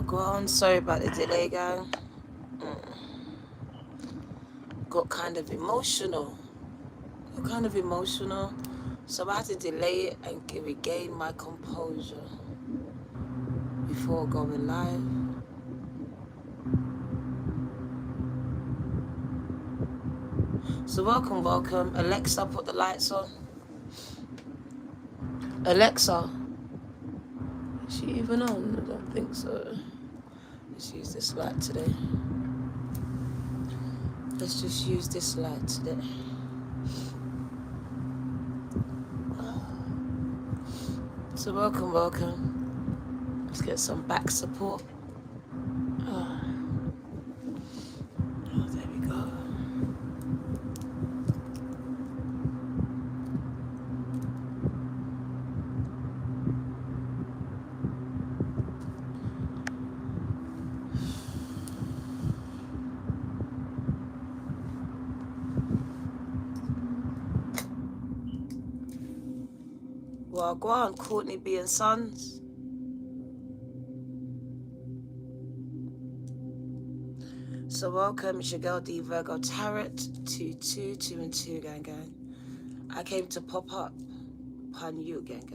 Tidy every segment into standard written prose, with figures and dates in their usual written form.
Go on, sorry about the delay, gang. Got kind of emotional. So I had to delay it and regain my composure before going live. So welcome. Alexa, put the lights on. Alexa. Is she even on? I don't think so. Let's use this light today. Let's just use this light today. So welcome. Let's get some back support. Oh, there we go. Well, go on, Courtney B and Sons. So welcome, it's your girl D Virgo Tarot 2222 gang. I came to pop up upon you gang.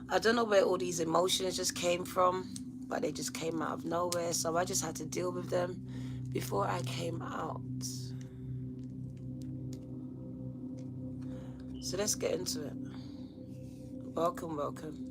I don't know where all these emotions just came from, but they just came out of nowhere, so I just had to deal with them before I came out. So let's get into it. Welcome. Welcome.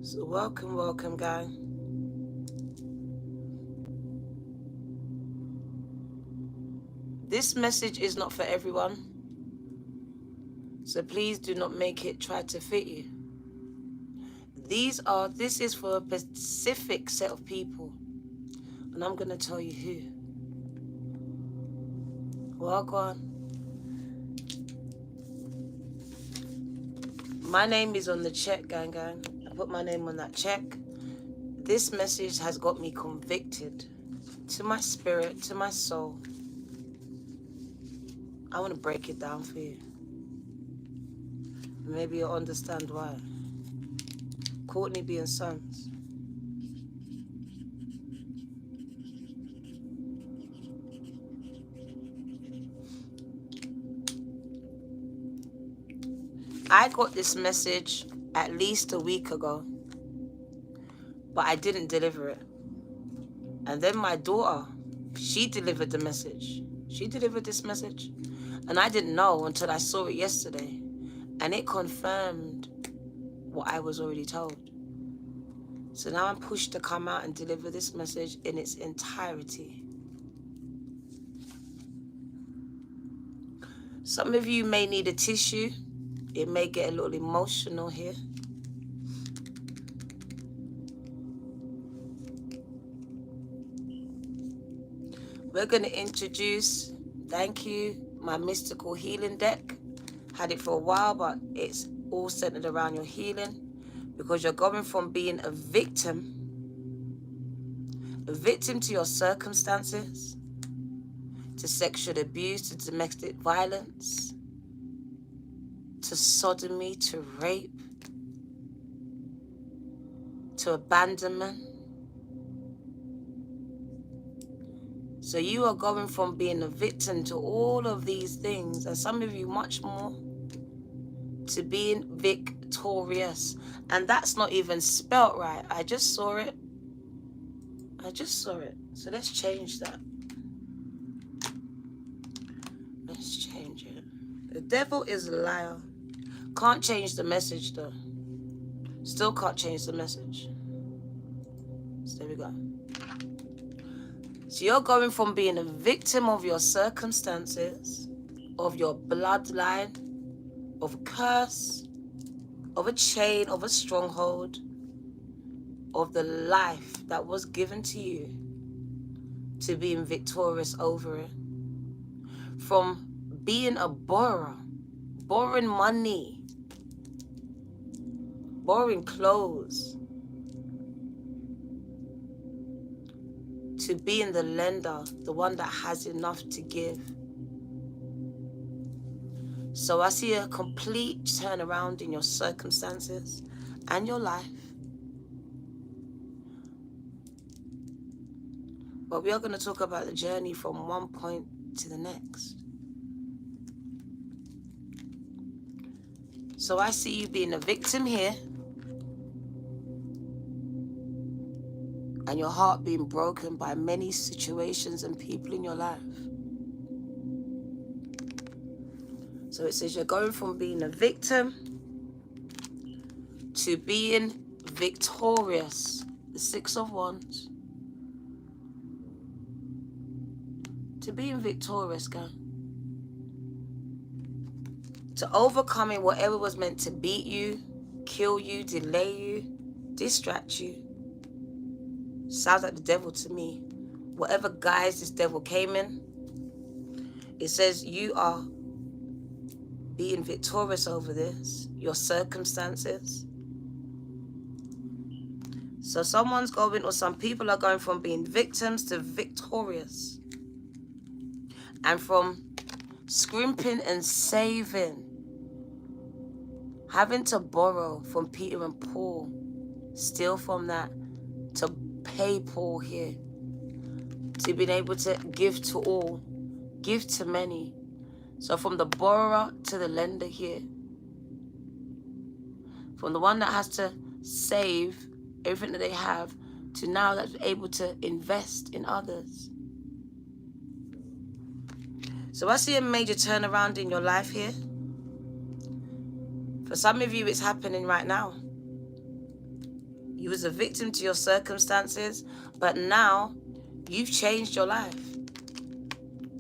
So welcome, gang. This message is not for everyone, so please do not make it try to fit you. This is for a specific set of people, and I'm gonna tell you who. Welcome. My name is on the check, gang. I put my name on that check. This message has got me convicted to my spirit, to my soul. I want to break it down for you. Maybe you'll understand why. Courtney B and Sons. I got this message at least a week ago, but I didn't deliver it. And then my daughter, she delivered the message. She delivered this message. And I didn't know until I saw it yesterday. And it confirmed what I was already told. So now I'm pushed to come out and deliver this message in its entirety. Some of you may need a tissue. It may get a little emotional here. We're going to introduce, thank you, my mystical healing deck. Had it for a while, but it's all centered around your healing, because you're going from being a victim to your circumstances, to sexual abuse, to domestic violence, to sodomy, to rape, to abandonment. So you are going from being a victim to all of these things, and some of you much more, to being victorious. And that's not even spelt right. I just saw it. So let's change that. Let's change it. The devil is a liar. Can't change the message though. Still can't change the message. So there we go. So you're going from being a victim of your circumstances, of your bloodline, of curse, of a chain, of a stronghold, of the life that was given to you, to being victorious over it. From being a borrower, borrowing money, borrowing clothes, to being the lender, the one that has enough to give. So I see a complete turnaround in your circumstances and your life. But we are going to talk about the journey from one point to the next. So I see you being a victim here, and your heart being broken by many situations and people in your life. So it says you're going from being a victim to being victorious. The 6 of Wands. To being victorious, girl. To overcoming whatever was meant to beat you, kill you, delay you, distract you. Sounds like the devil to me. Whatever guise this devil came in, it says you are being victorious over this, your circumstances. So someone's going, or some people are going from being victims to victorious. And from scrimping and saving, having to borrow from Peter and Paul, steal from that, to pay Paul here, to being able to give to all, give to many. So from the borrower to the lender here, from the one that has to save everything that they have, to now that's able to invest in others. So I see a major turnaround in your life here. For some of you, it's happening right now. You was a victim to your circumstances, but now you've changed your life.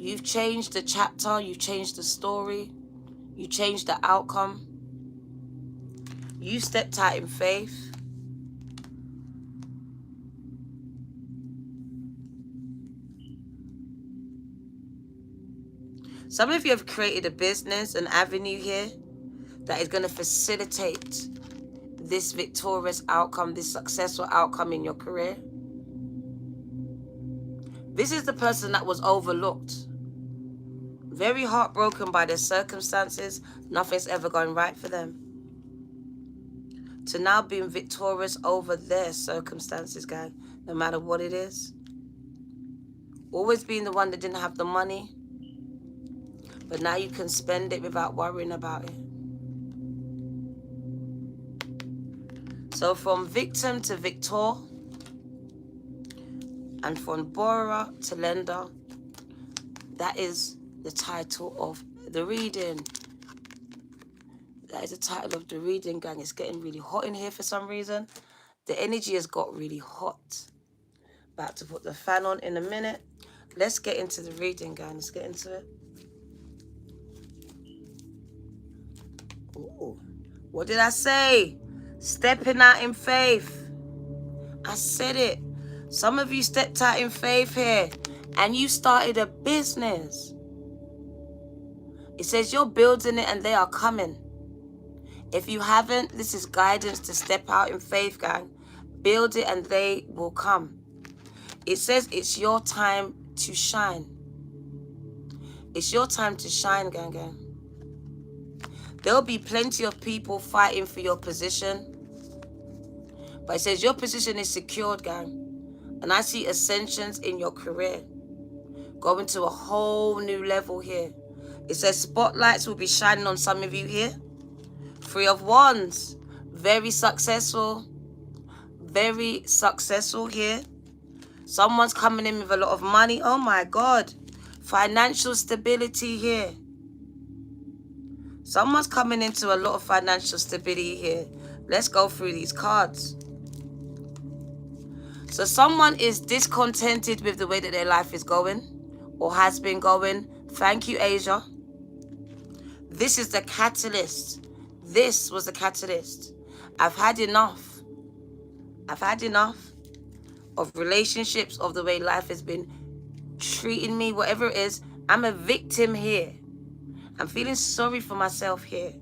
You've changed the chapter, you've changed the story, you changed the outcome. You stepped out in faith. Some of you have created a business, an avenue here that is going to facilitate this victorious outcome, this successful outcome in your career. This is the person that was overlooked, very heartbroken by their circumstances. Nothing's ever going right for them. To now being victorious over their circumstances, guys, no matter what it is. Always being the one that didn't have the money, but now you can spend it without worrying about it. So from victim to victor, and from borrower to lender, that is the title of the reading. That is the title of the reading, gang. It's getting really hot in here for some reason. The energy has got really hot. About to put the fan on in a minute. Let's get into the reading, gang. Let's get into it. Ooh. What did I say? Stepping out in faith. I said it. Some of you stepped out in faith here and you started a business. It says you're building it and they are coming. If you haven't, this is guidance to step out in faith, gang. Build it and they will come. It says it's your time to shine. It's your time to shine, gang. There'll be plenty of people fighting for your position. But it says your position is secured, gang. And I see ascensions in your career. Going to a whole new level here. It says spotlights will be shining on some of you here. 3 of Wands. Very successful. Very successful here. Someone's coming in with a lot of money. Oh my God. Financial stability here. Someone's coming into a lot of financial stability here. Let's go through these cards. So someone is discontented with the way that their life is going or has been going. Thank you, Asia. This is the catalyst. This was the catalyst. I've had enough. I've had enough of relationships, of the way life has been treating me, whatever it is. I'm a victim here. I'm feeling sorry for myself here.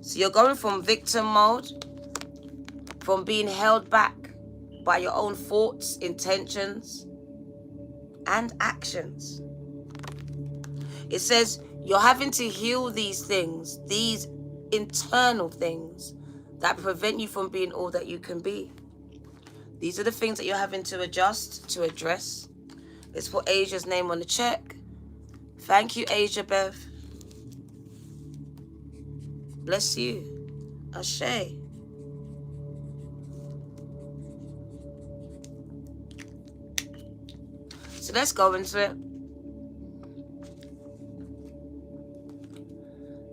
So you're going from victim mode, from being held back by your own thoughts, intentions, and actions. It says you're having to heal these things, these internal things that prevent you from being all that you can be. These are the things that you're having to adjust, to address. Let's put Asia's name on the check. Thank you, Asia Bev. Bless you. Ashe. So let's go into it.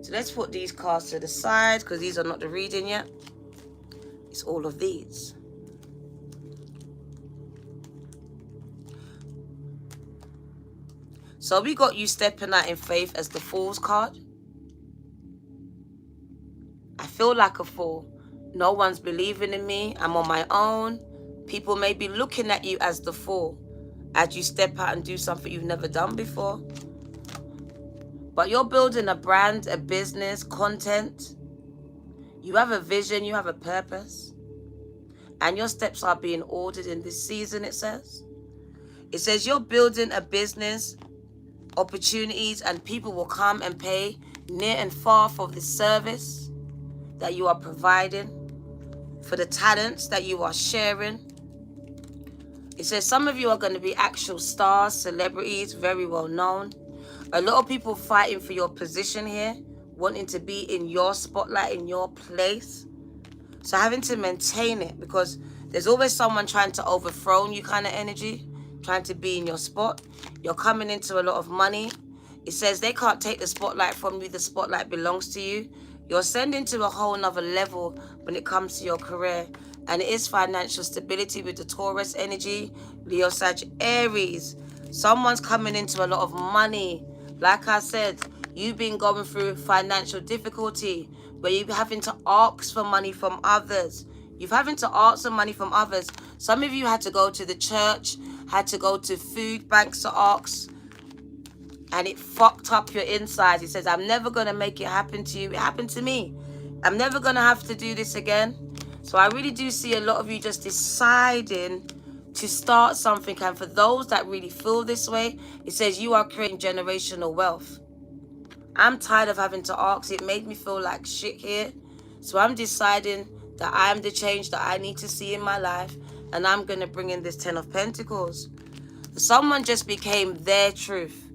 So let's put these cards to the side because these are not the reading yet. It's all of these. So we got you stepping out in faith as the Fool's card. I feel like a fool. No one's believing in me. I'm on my own. People may be looking at you as the fool as you step out and do something you've never done before. But you're building a brand, a business, content. You have a vision, you have a purpose. And your steps are being ordered in this season, it says. It says you're building a business, opportunities, and people will come and pay near and far for the service that you are providing, for the talents that you are sharing. It says some of you are going to be actual stars, celebrities, very well known. A lot of people fighting for your position here, wanting to be in your spotlight, in your place. So having to maintain it, because there's always someone trying to overthrow you kind of energy, trying to be in your spot. You're coming into a lot of money. It says they can't take the spotlight from you. The spotlight belongs to you. You're ascending to a whole nother level when it comes to your career. And it is financial stability with the Taurus energy, Leo, Sag, Aries. Someone's coming into a lot of money. Like I said, you've been going through financial difficulty where you're having to ask for money from others. You're having to ask for money from others. Some of you had to go to the church, had to go to food banks to ask, and it fucked up your insides. It says, I'm never going to make it happen to you. It happened to me. I'm never going to have to do this again. So I really do see a lot of you just deciding to start something. And for those that really feel this way, it says you are creating generational wealth. I'm tired of having to ask. It made me feel like shit here. So I'm deciding that I'm the change that I need to see in my life. And I'm going to bring in this 10 of Pentacles. Someone just became their truth,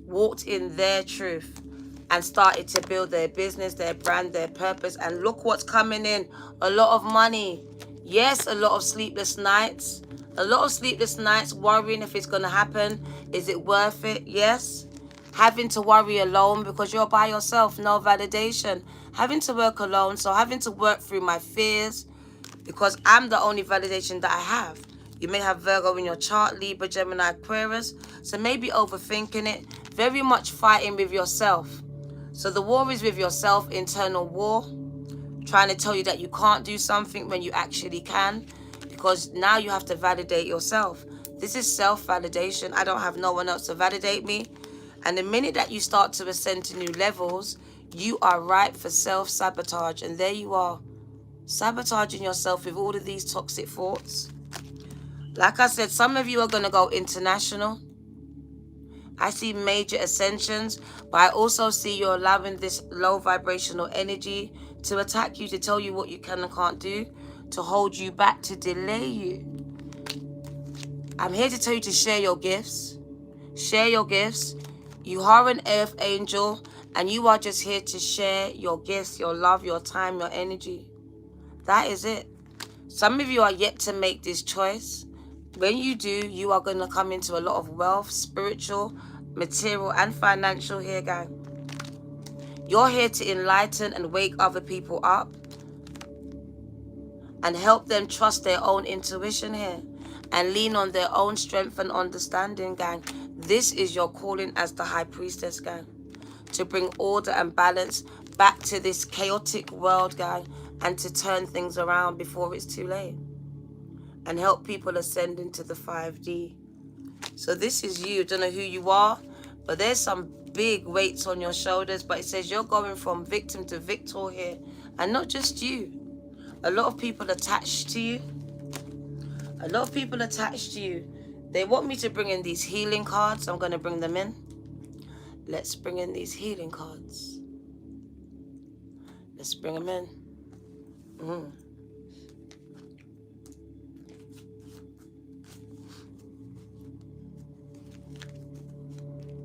walked in their truth, and started to build their business, their brand, their purpose. And look what's coming in. A lot of money. Yes, a lot of sleepless nights. A lot of sleepless nights worrying if it's going to happen. Is it worth it? Yes. Having to worry alone because you're by yourself. No validation. Having to work alone. So having to work through my fears because I'm the only validation that I have. You may have Virgo in your chart, Libra, Gemini, Aquarius. So maybe overthinking it. Very much fighting with yourself. So the war is with yourself, internal war. Trying to tell you that you can't do something when you actually can. Because now you have to validate yourself. This is self-validation. I don't have no one else to validate me. And the minute that you start to ascend to new levels, you are ripe for self-sabotage. And there you are, sabotaging yourself with all of these toxic thoughts. Like I said, some of you are going to go international. I see major ascensions, but I also see you're allowing this low vibrational energy to attack you, to tell you what you can and can't do, to hold you back, to delay you. I'm here to tell you to share your gifts. Share your gifts. You are an earth angel, and you are just here to share your gifts, your love, your time, your energy. That is it. Some of you are yet to make this choice. When you do, you are going to come into a lot of wealth, spiritual, material, and financial here, gang. You're here to enlighten and wake other people up and help them trust their own intuition here and lean on their own strength and understanding, gang. This is your calling as the High Priestess, gang, to bring order and balance back to this chaotic world, gang, and to turn things around before it's too late. And help people ascend into the 5D. So this is you. Don't know who you are, but there's some big weights on your shoulders. But it says you're going from victim to victor here. And not just you. A lot of people attached to you. A lot of people attached to you. They want me to bring in these healing cards. I'm going to bring them in. Let's bring in these healing cards. Let's bring them in.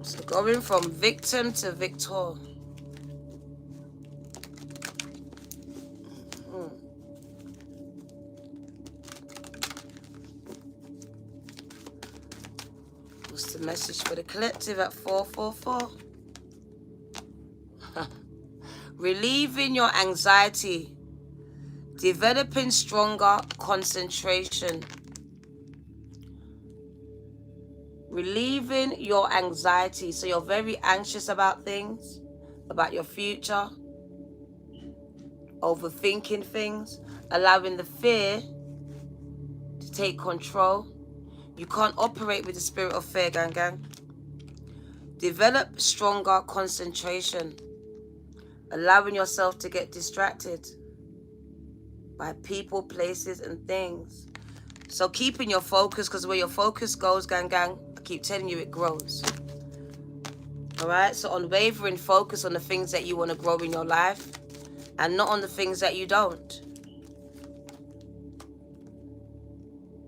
So going from victim to victor. What's the message for the collective at 444? Relieving your anxiety. Developing stronger concentration. Relieving your anxiety. So you're very anxious about things, about your future, overthinking things, allowing the fear to take control. You can't operate with the spirit of fear, gang. Develop stronger concentration. Allowing yourself to get distracted by people, places, and things. So keeping your focus, because where your focus goes, gang, I keep telling you, it grows. Alright? So unwavering focus on the things that you want to grow in your life and not on the things that you don't.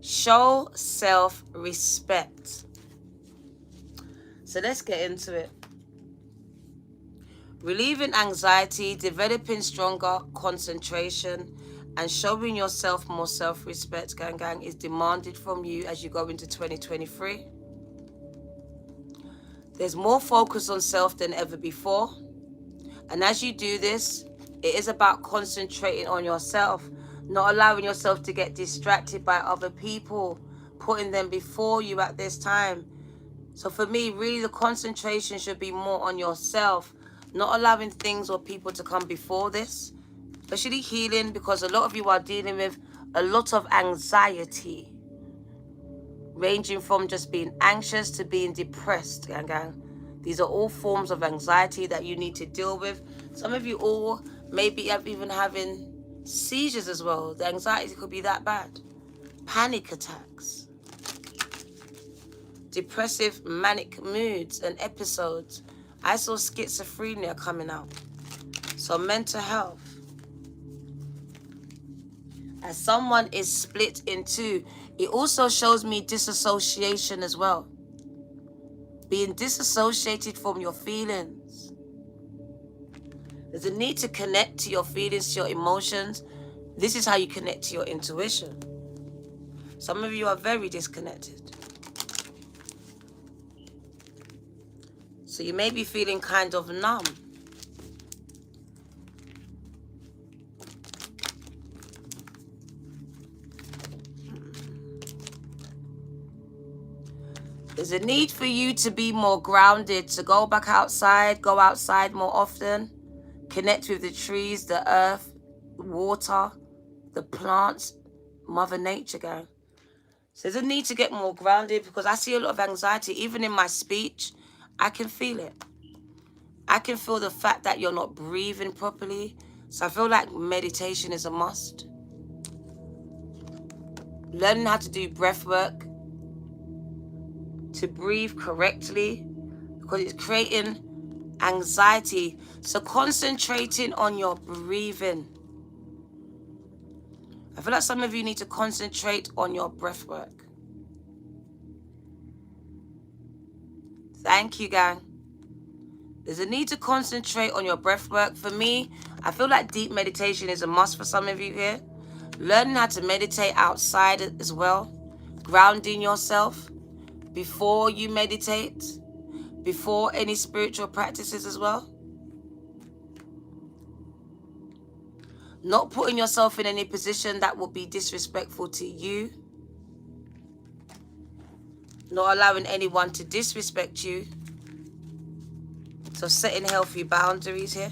Show self-respect. So let's get into it. Relieving anxiety, developing stronger concentration, and showing yourself more self-respect, gang, is demanded from you as you go into 2023. There's more focus on self than ever before. And as you do this, it is about concentrating on yourself, not allowing yourself to get distracted by other people, putting them before you at this time. So for me, really the concentration should be more on yourself, not allowing things or people to come before this. Especially healing, because a lot of you are dealing with a lot of anxiety, ranging from just being anxious to being depressed, gang. These are all forms of anxiety that you need to deal with. Some of you all maybe have even having seizures as well. The anxiety could be that bad. Panic attacks. Depressive manic moods and episodes. I saw schizophrenia coming out. So mental health. As someone is split in two, it also shows me disassociation as well. Being disassociated from your feelings. There's a need to connect to your feelings, to your emotions. This is how you connect to your intuition. Some of you are very disconnected. So you may be feeling kind of numb. There's a need for you to be more grounded, to go back outside, go outside more often, connect with the trees, the earth, water, the plants, Mother Nature, gang. So there's a need to get more grounded, because I see a lot of anxiety. Even in my speech, I can feel it. I can feel the fact that you're not breathing properly. So I feel like meditation is a must. Learning how to do breath work, to breathe correctly, because it's creating anxiety. So concentrating on your breathing. I feel like some of you need to concentrate on your breath work. Thank you, gang. There's a need to concentrate on your breath work. For me, I feel like deep meditation is a must for some of you here. Learning how to meditate outside as well. Grounding yourself before you meditate. Before any spiritual practices as well. Not putting yourself in any position that will be disrespectful to you. Not allowing anyone to disrespect you. So setting healthy boundaries here.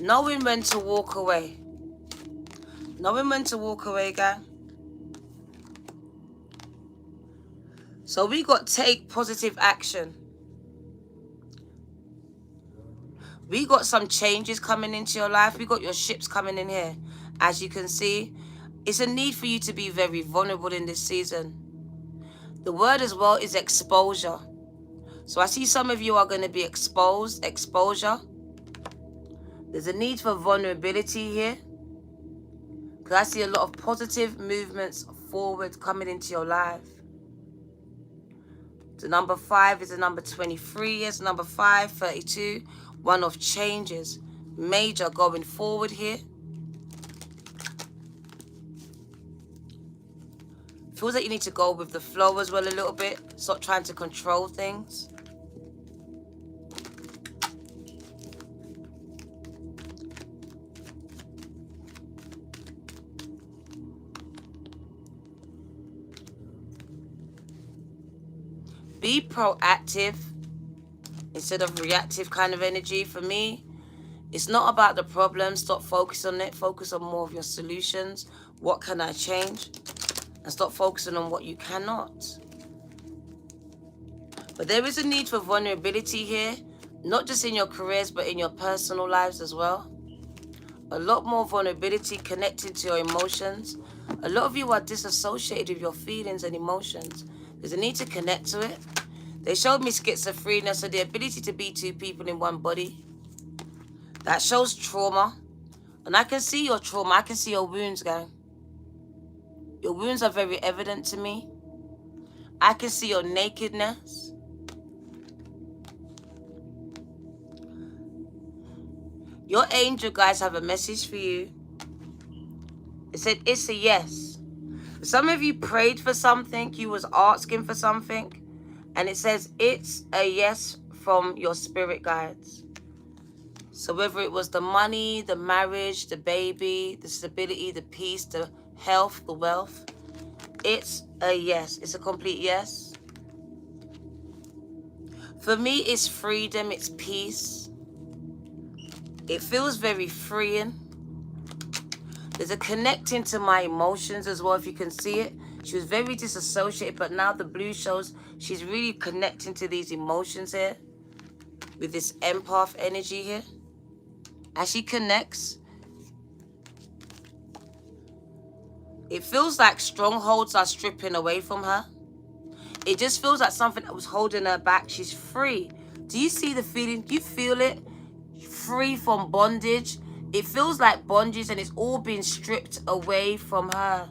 Knowing when to walk away. Knowing when to walk away, gang. So we got take positive action. We got some changes coming into your life. We got your ships coming in here. As you can see, it's a need for you to be very vulnerable in this season. The word as well is exposure. So I see some of you are going to be exposed, exposure. There's a need for vulnerability here. Because I see a lot of positive movements forward coming into your life. The number 5 is the number 23. It's number 5, 32. One of changes. Major going forward here. Feels like you need to go with the flow as well a little bit. Stop trying to control things. Be proactive instead of reactive kind of energy. For me, it's not about the problem. Stop focusing on it. Focus on more of your solutions. What can I change? And stop focusing on what you cannot. But there is a need for vulnerability here. Not just in your careers, but in your personal lives as well. A lot more vulnerability connected to your emotions. A lot of you are disassociated with your feelings and emotions. There's a need to connect to it. They showed me schizophrenia, so the ability to be two people in one body. That shows trauma. And I can see your trauma. I can see your wounds, gang. Your wounds are very evident to me. I can see your nakedness. Your angel guys have a message for you. It said it's a yes. Some of you prayed for something. You was asking for something. And it says it's a yes from your spirit guides. So whether it was the money, the marriage, the baby, the stability, the peace, the health, the wealth, it's a yes. It's a complete yes. For me, it's freedom. It's peace. It feels very freeing. There's a connecting to my emotions as well, if you can see it. She was very disassociated, but now the blue shows she's really connecting to these emotions here with this empath energy here. As she connects, it feels like strongholds are stripping away from her. It just feels like something that was holding her back. She's free. Do you see the feeling? Do you feel it? Free from bondage. It feels like bondage and it's all being stripped away from her.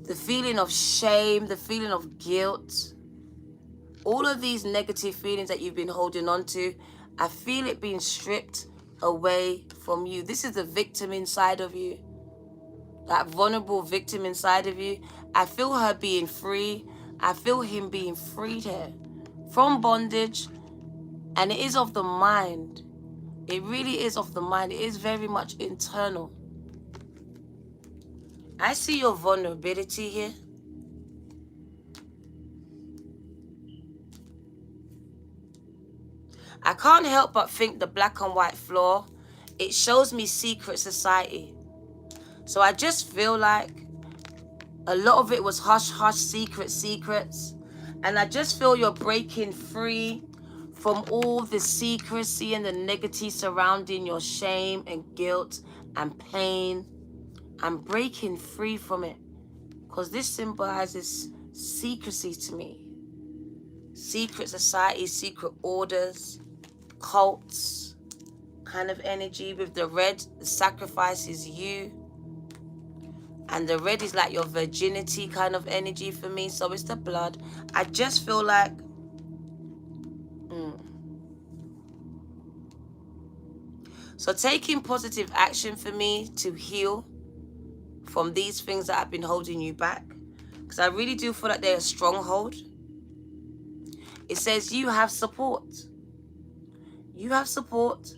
The feeling of shame, the feeling of guilt, all of these negative feelings that you've been holding on to, I feel it being stripped away from you. This is the victim inside of you. That vulnerable victim inside of you. I feel her being free. I feel him being freed here from bondage. And it is of the mind. It really is of the mind. It is very much internal. I see your vulnerability here. I can't help but think the black and white floor, it shows me secret society. So I just feel like a lot of it was hush, hush, secrets. And I just feel you're breaking free from all the secrecy and the negativity surrounding your shame and guilt and pain. I'm breaking free from it because this symbolizes secrecy to me. Secret society, secret orders, cults kind of energy. With the red, the sacrifice is you. And the red is like your virginity kind of energy for me. So it's the blood. I just feel like So taking positive action for me to heal from these things that have been holding you back. Because I really do feel like they're a stronghold. It says you have support. You have support.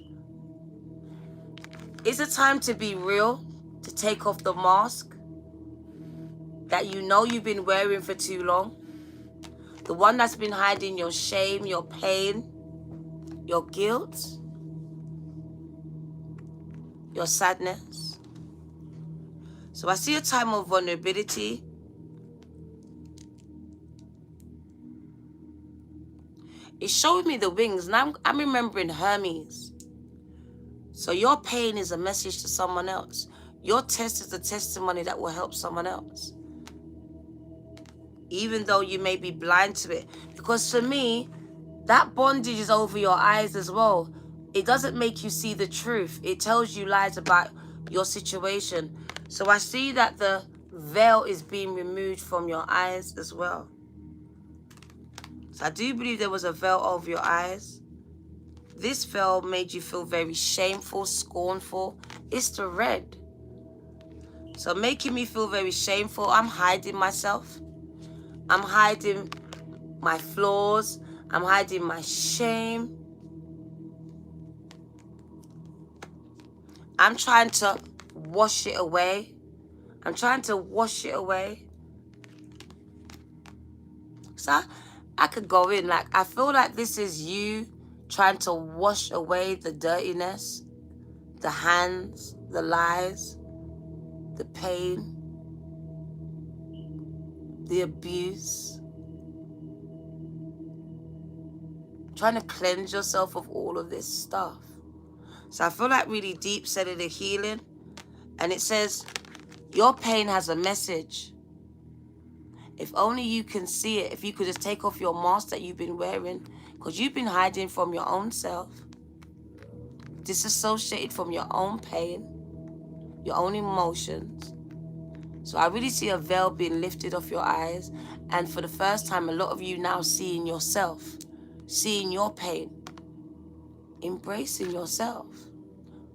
It's a time to be real, to take off the mask that you know you've been wearing for too long. The one that's been hiding your shame, your pain, your guilt. your sadness. So I see a time of vulnerability. It's showing me the wings, and I'm remembering Hermes. So your pain is a message to someone else. Your test is a testimony that will help someone else. Even though you may be blind to it. Because for me, that bondage is over your eyes as well. It doesn't make you see the truth. It tells you lies about your situation. So I see that the veil is being removed from your eyes as well. So I do believe there was a veil over your eyes. This veil made you feel very shameful, scornful. It's the red. So making me feel very shameful. I'm hiding myself. I'm hiding my flaws. I'm hiding my shame. I'm trying to wash it away. I'm trying to wash it away. So I could go in. Like, I feel like this is you trying to wash away the dirtiness, the hands, the lies, the pain, the abuse. Trying to cleanse yourself of all of this stuff. So I feel like really deep cellular healing. And it says, your pain has a message. If only you can see it. If you could just take off your mask that you've been wearing. Because you've been hiding from your own self. Disassociated from your own pain. Your own emotions. So I really see a veil being lifted off your eyes. And for the first time, a lot of you now seeing yourself. Seeing your pain. Embracing yourself.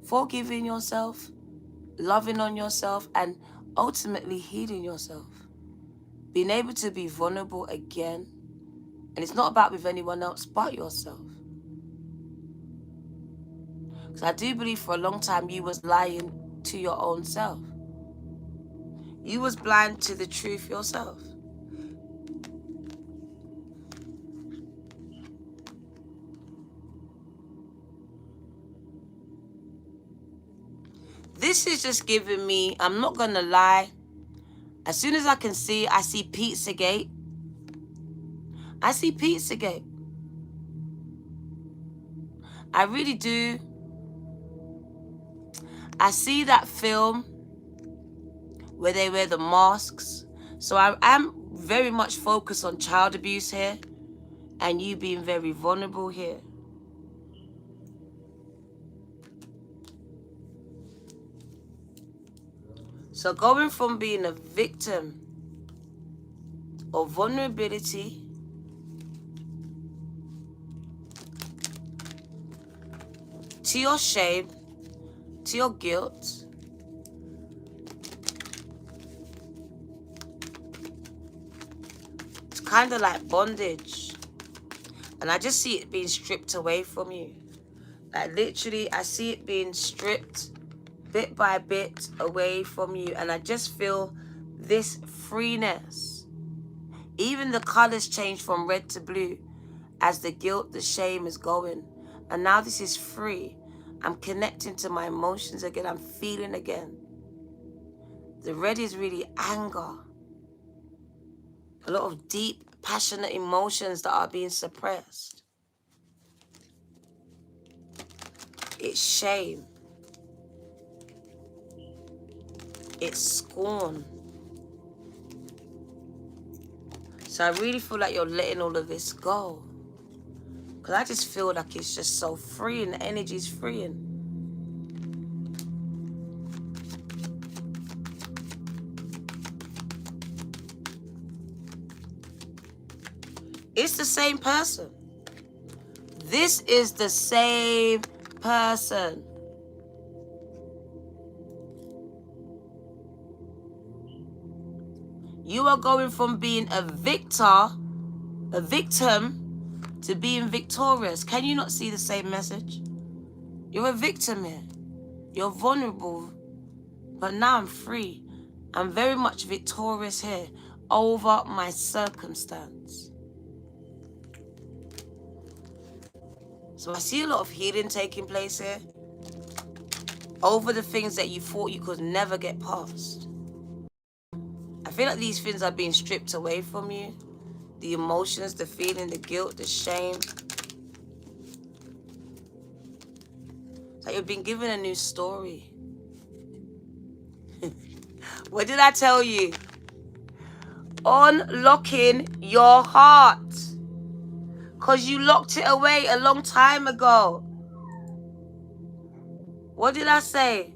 Forgiving yourself. Loving on yourself. And ultimately healing yourself. Being able to be vulnerable again. And it's not about with anyone else but yourself. Because I do believe for a long time you was lying to your own self. You was blind to the truth yourself. This is just giving me, I'm not going to lie. As soon as I can see, I see Pizzagate. I see Pizzagate. I really do. I see that film where they wear the masks. So I am very much focused on child abuse here. And you being very vulnerable here. So going from being a victim of vulnerability to your shame, to your guilt, it's kind of like bondage. And I just see it being stripped away from you. Like literally, I see it being stripped bit by bit away from you. And I just feel this freeness. Even the colors change from red to blue as the guilt, the shame is going. And now this is free. I'm connecting to my emotions again. I'm feeling again. The red is really anger. A lot of deep, passionate emotions that are being suppressed. It's shame. It's scorn. So I really feel like you're letting all of this go. Because I just feel like it's just so freeing. The energy is freeing. It's the same person. This is the same person. You are going from being a victim, to being victorious. Can you not see the same message? You're a victim here. You're vulnerable. But now I'm free. I'm very much victorious here over my circumstance. So I see a lot of healing taking place here. over the things that you thought you could never get past. I feel like these things are being stripped away from you. The emotions, the feeling, the guilt, the shame. It's like you've been given a new story. What did I tell you? Unlocking your heart. Because you locked it away a long time ago. What did I say?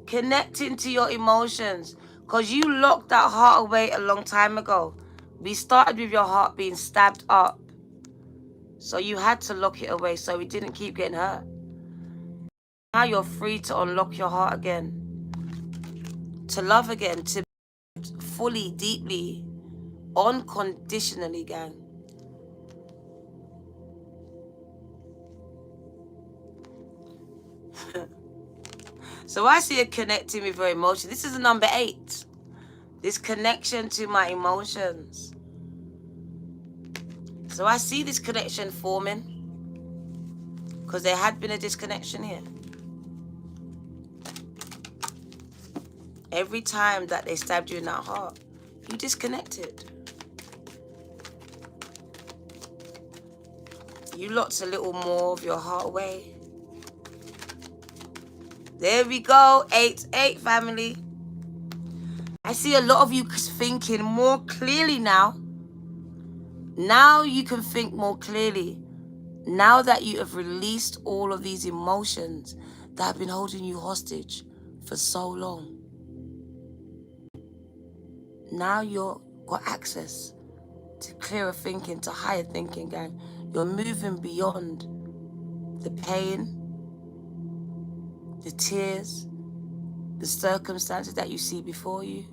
Connecting to your emotions. Because you locked that heart away a long time ago. We started with your heart being stabbed up. So you had to lock it away so it didn't keep getting hurt. Now you're free to unlock your heart again. To love again. To fully, deeply, unconditionally, gang. So I see it connecting with your emotions. This is number 8. This connection to my emotions. So I see this connection forming. Because there had been a disconnection here. Every time that they stabbed you in that heart, you disconnected. You locked a little more of your heart away. There we go. 8-8 family. I see a lot of you thinking more clearly now. Now you can think more clearly. Now that you have released all of these emotions that have been holding you hostage for so long. Now you've got access to clearer thinking, to higher thinking, gang. You're moving beyond the pain, the tears, the circumstances that you see before you,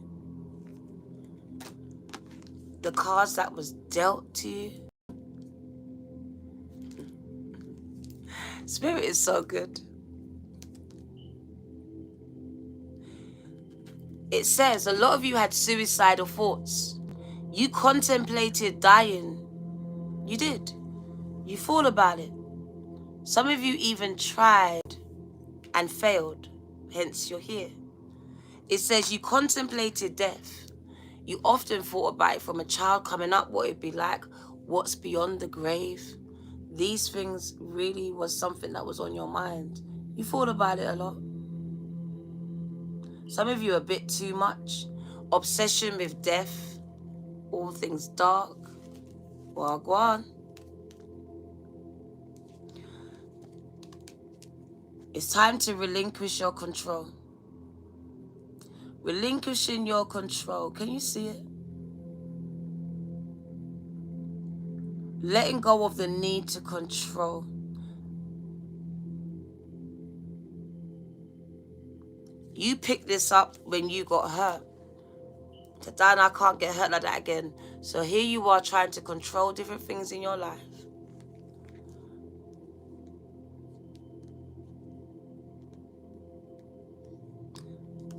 the cards that was dealt to you. Spirit is so good. It says a lot of you had suicidal thoughts. You contemplated dying. You did. You thought about it. Some of you even tried and failed. Hence you're here. It says you contemplated death. You often thought about it from a child coming up, what it'd be like, what's beyond the grave. These things really was something that was on your mind. You thought about it a lot. Some of you a bit too much. Obsession with death. All things dark. Well, go on. It's time to relinquish your control. Relinquishing your control. Can you see it? Letting go of the need to control. You picked this up when you got hurt. Said, Dan, I can't get hurt like that again. So here you are trying to control different things in your life.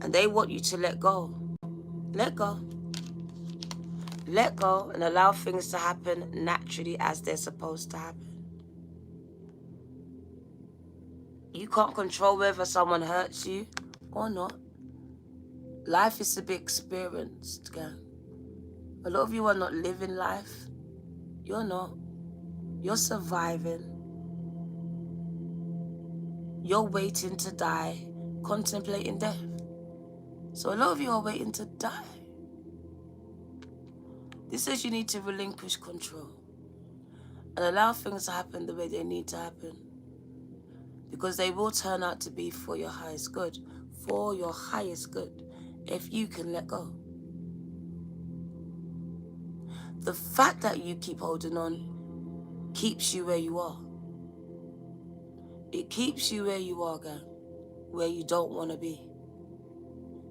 And they want you to let go. Let go. Let go and allow things to happen naturally as they're supposed to happen. You can't control whether someone hurts you or not. Life is to be experienced, gang. A lot of you are not living life. You're not. You're surviving. You're waiting to die, contemplating death. So a lot of you are waiting to die. This says you need to relinquish control and allow things to happen the way they need to happen. Because they will turn out to be for your highest good. For your highest good. If you can let go. The fact that you keep holding on keeps you where you are. It keeps you where you are, girl. Where you don't want to be.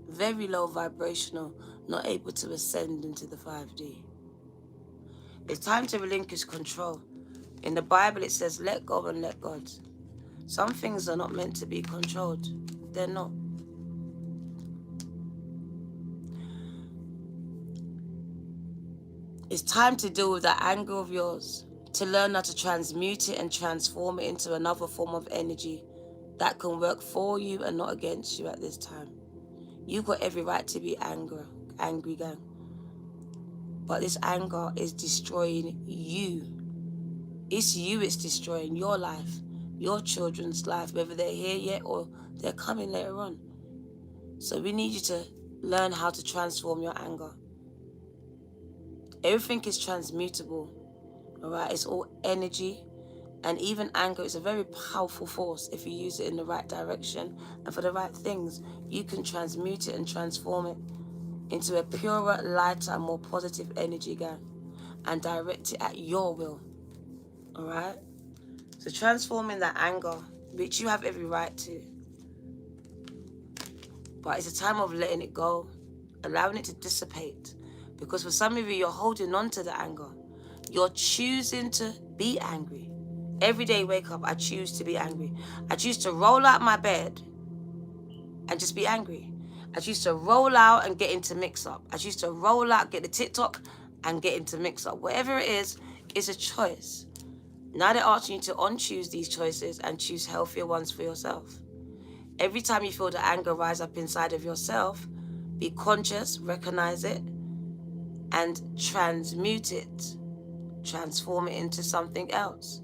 Very low vibrational, not able to ascend into the 5D. It's time to relinquish control. In the Bible it says, let go and let God. Some things are not meant to be controlled. They're not. It's time to deal with that anger of yours, to learn how to transmute it and transform it into another form of energy that can work for you and not against you at this time. You've got every right to be angry, gang. But this anger is destroying you. It's you it's destroying, your life, your children's life, whether they're here yet or they're coming later on. So we need you to learn how to transform your anger. Everything is transmutable, all right? It's all energy. And even anger is a very powerful force if you use it in the right direction and for the right things. You can transmute it and transform it into a purer, lighter, and more positive energy, gang, and direct it at your will, all right? So transforming that anger, which you have every right to, but it's a time of letting it go, allowing it to dissipate. Because for some of you, you're holding on to the anger. You're choosing to be angry. Every day, wake up, I choose to be angry. I choose to roll out my bed and just be angry. I choose to roll out and get into mix-up. I choose to roll out, get the TikTok and get into mix-up. Whatever it is, it's a choice. Now they're asking you to unchoose these choices and choose healthier ones for yourself. Every time you feel the anger rise up inside of yourself, be conscious, recognize it, and transmute it. Transform it into something else.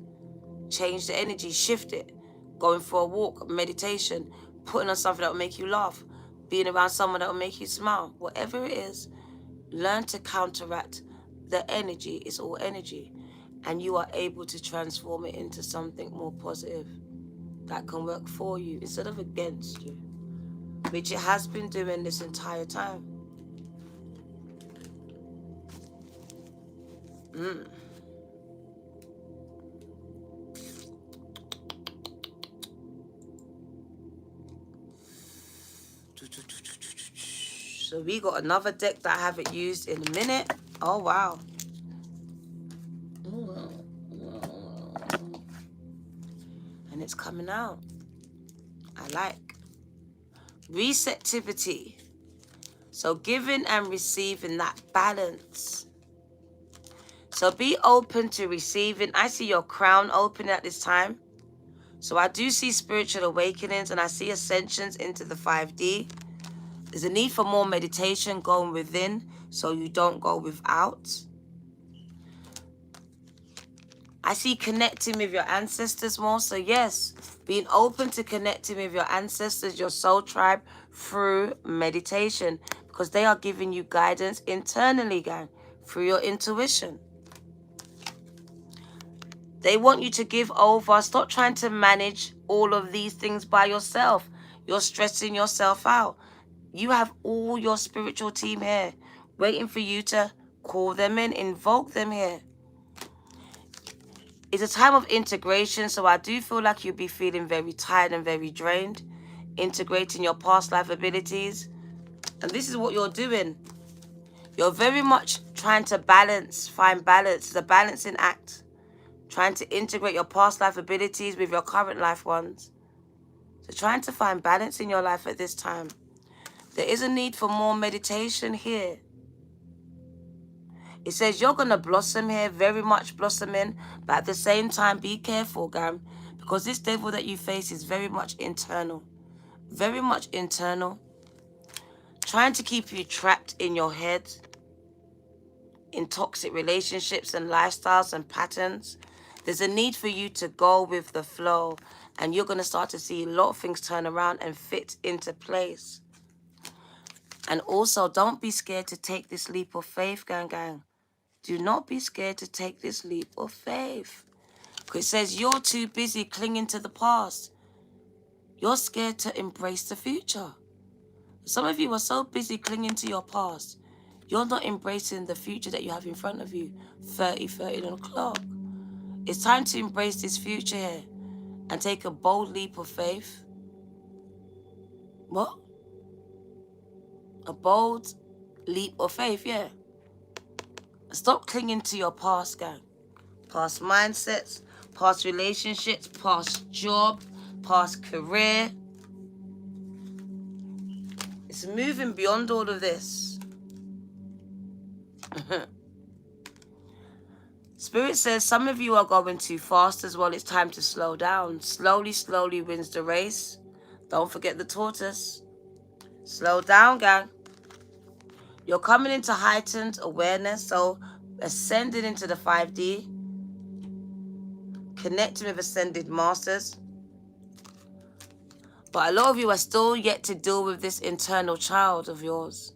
Change the energy, shift it. Going for a walk, meditation, putting on something that will make you laugh, being around someone that will make you smile. Whatever it is, learn to counteract the energy. It's all energy. And you are able to transform it into something more positive that can work for you instead of against you, which it has been doing this entire time. So we got another deck that I haven't used in a minute. Oh, wow. And it's coming out. I like. Receptivity. So giving and receiving, that balance. So be open to receiving. I see your crown open at this time. So I do see spiritual awakenings and I see ascensions into the 5D. There's a need for more meditation going within so you don't go without. I see connecting with your ancestors more. So yes, being open to connecting with your ancestors, your soul tribe, through meditation. Because they are giving you guidance internally, gang, through your intuition. They want you to give over. Stop trying to manage all of these things by yourself. You're stressing yourself out. You have all your spiritual team here waiting for you to call them in, invoke them here. It's a time of integration, so I do feel like you'll be feeling very tired and very drained, integrating your past life abilities. And this is what you're doing. You're very much trying to balance, find balance. It's a balancing act. Trying to integrate your past life abilities with your current life ones. So trying to find balance in your life at this time. There is a need for more meditation here. It says you're going to blossom here, very much blossoming, but at the same time, be careful, Gam, because this devil that you face is very much internal. Very much internal. Trying to keep you trapped in your head, in toxic relationships and lifestyles and patterns. There's a need for you to go with the flow, and you're going to start to see a lot of things turn around and fit into place. And also, don't be scared to take this leap of faith, gang. Do not be scared to take this leap of faith. Because it says you're too busy clinging to the past. You're scared to embrace the future. Some of you are so busy clinging to your past. You're not embracing the future that you have in front of you. 30 o'clock. It's time to embrace this future here and take a bold leap of faith. What? A bold leap of faith, yeah. Stop clinging to your past, gang. Past mindsets, past relationships, past job, past career. It's moving beyond all of this. Spirit says some of you are going too fast as well. It's time to slow down. Slowly, slowly wins the race. Don't forget the tortoise. Slow down, gang. You're coming into heightened awareness, so ascending into the 5D, connecting with ascended masters. But a lot of you are still yet to deal with this internal child of yours.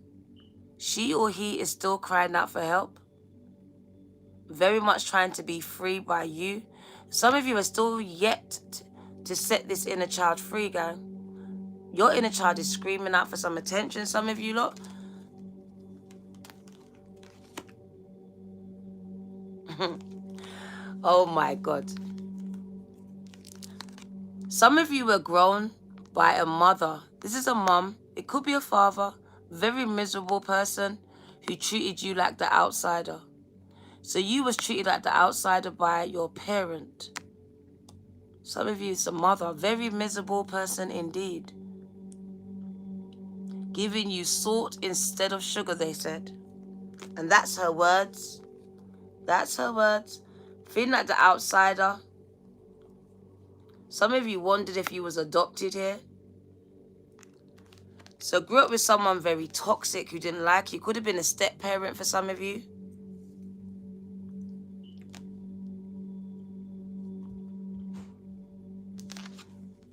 She or he is still crying out for help. Very much trying to be free by you. Some of you are still yet to set this inner child free, gang. Your inner child is screaming out for some attention, some of you lot. Oh my God. Some of you were grown by a mother. This is a mom. It could be a father. Very miserable person who treated you like the outsider. So you was treated like the outsider by your parent. Some of you, it's a mother. Very miserable person indeed. Giving you salt instead of sugar, they said. And that's her words. That's her words. Feeling like the outsider. Some of you wondered if you was adopted here. So grew up with someone very toxic who didn't like you. Could have been a step parent for some of you.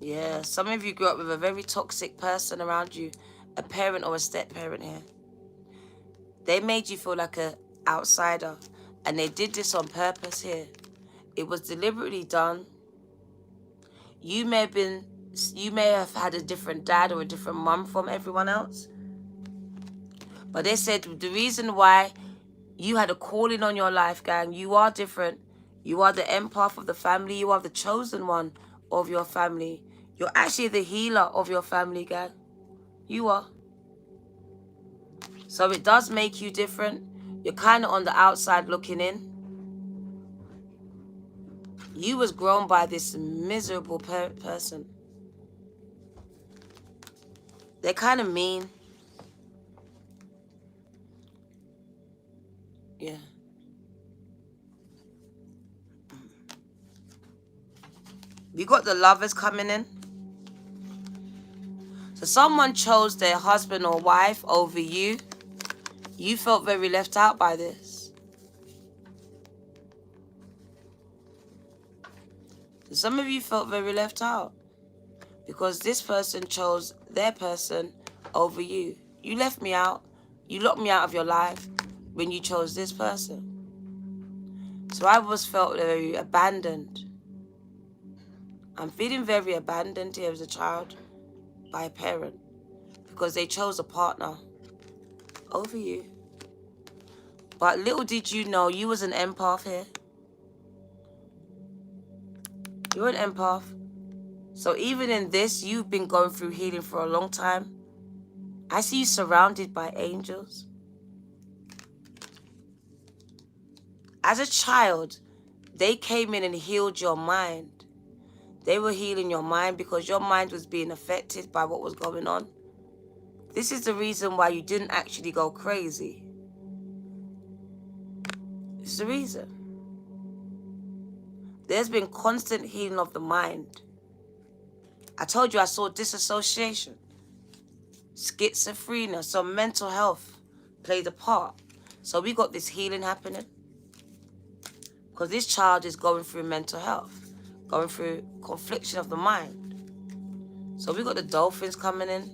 Yeah, some of you grew up with a very toxic person around you. A parent or a step parent here. They made you feel like an outsider. And they did this on purpose here. It was deliberately done. You may have had a different dad or a different mum from everyone else. But they said the reason why you had a calling on your life, gang, you are different. You are the empath of the family. You are the chosen one of your family. You're actually the healer of your family, gang. You are. So it does make you different. You're kind of on the outside looking in. You was grown by this miserable person. They're kind of mean. Yeah. We got the lovers coming in. So someone chose their husband or wife over you. You felt very left out by this. So some of you felt very left out because this person chose their person over you. You left me out. You locked me out of your life when you chose this person. So I was felt very abandoned. I'm feeling very abandoned here as a child by a parent because they chose a partner over you. But little did you know you was an empath here. You're an empath. So even in this, you've been going through healing for a long time. I see you surrounded by angels. As a child, they came in and healed your mind. They were healing your mind because your mind was being affected by what was going on. This is the reason why you didn't actually go crazy. It's the reason. There's been constant healing of the mind. I told you I saw disassociation, schizophrenia, so mental health played a part. So we got this healing happening because this child is going through mental health, going through confliction of the mind. So we got the dolphins coming in.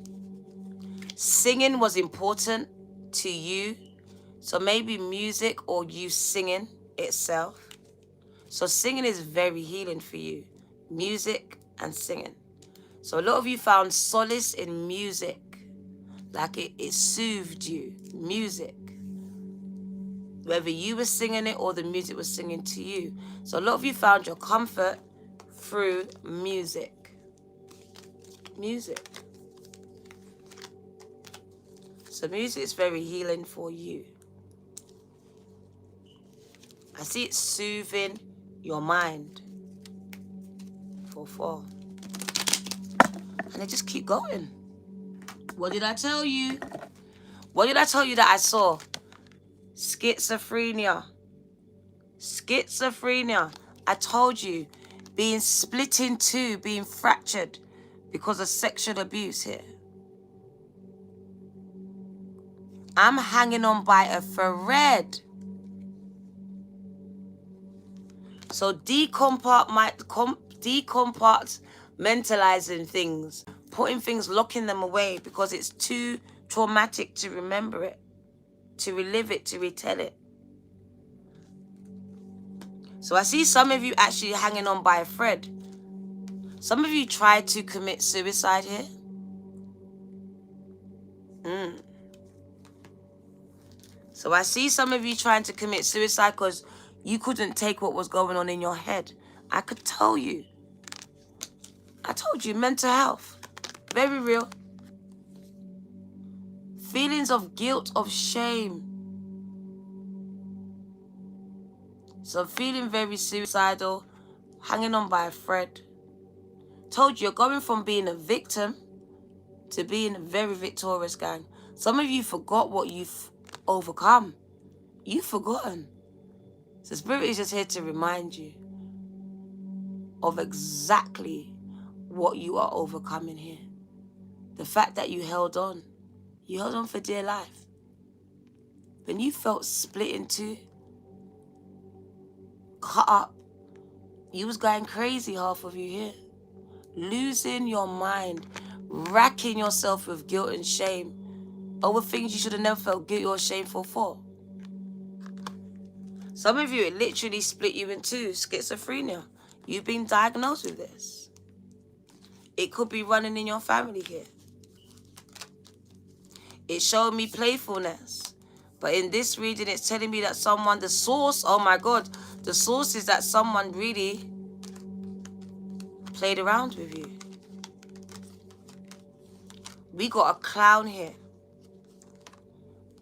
Singing was important to you. So maybe music or you singing itself. So singing is very healing for you. Music and singing. So a lot of you found solace in music. Like it soothed you. Music. Whether you were singing it or the music was singing to you. So a lot of you found your comfort through music. Music. So music is very healing for you. I see it soothing your mind. 4-4. And they just keep going. What did I tell you? What did I tell you that I saw? Schizophrenia. Schizophrenia. I told you, being split in two, being fractured because of sexual abuse here. I'm hanging on by a thread. So decompartmentalizing things, putting things, locking them away because it's too traumatic to remember it, to relive it, to retell it. So I see some of you actually hanging on by a thread. Some of you tried to commit suicide here. So I see some of you trying to commit suicide because you couldn't take what was going on in your head. I could tell you. I told you, mental health. Very real. Feelings of guilt, of shame. So feeling very suicidal, hanging on by a thread. Told you, you're going from being a victim to being a very victorious, gang. Some of you forgot what you've overcome. You've forgotten. So Spirit is just here to remind you of exactly what you are overcoming here. The fact that you held on. You held on for dear life. When you felt split in two, cut up, you was going crazy, half of you here. Losing your mind, racking yourself with guilt and shame over things you should have never felt guilty or shameful for. Some of you, it literally split you in two. Schizophrenia. You've been diagnosed with this. It could be running in your family here. It showed me playfulness. But in this reading, it's telling me that someone, the source, oh my God, the source is that someone really played around with you. We got a clown here.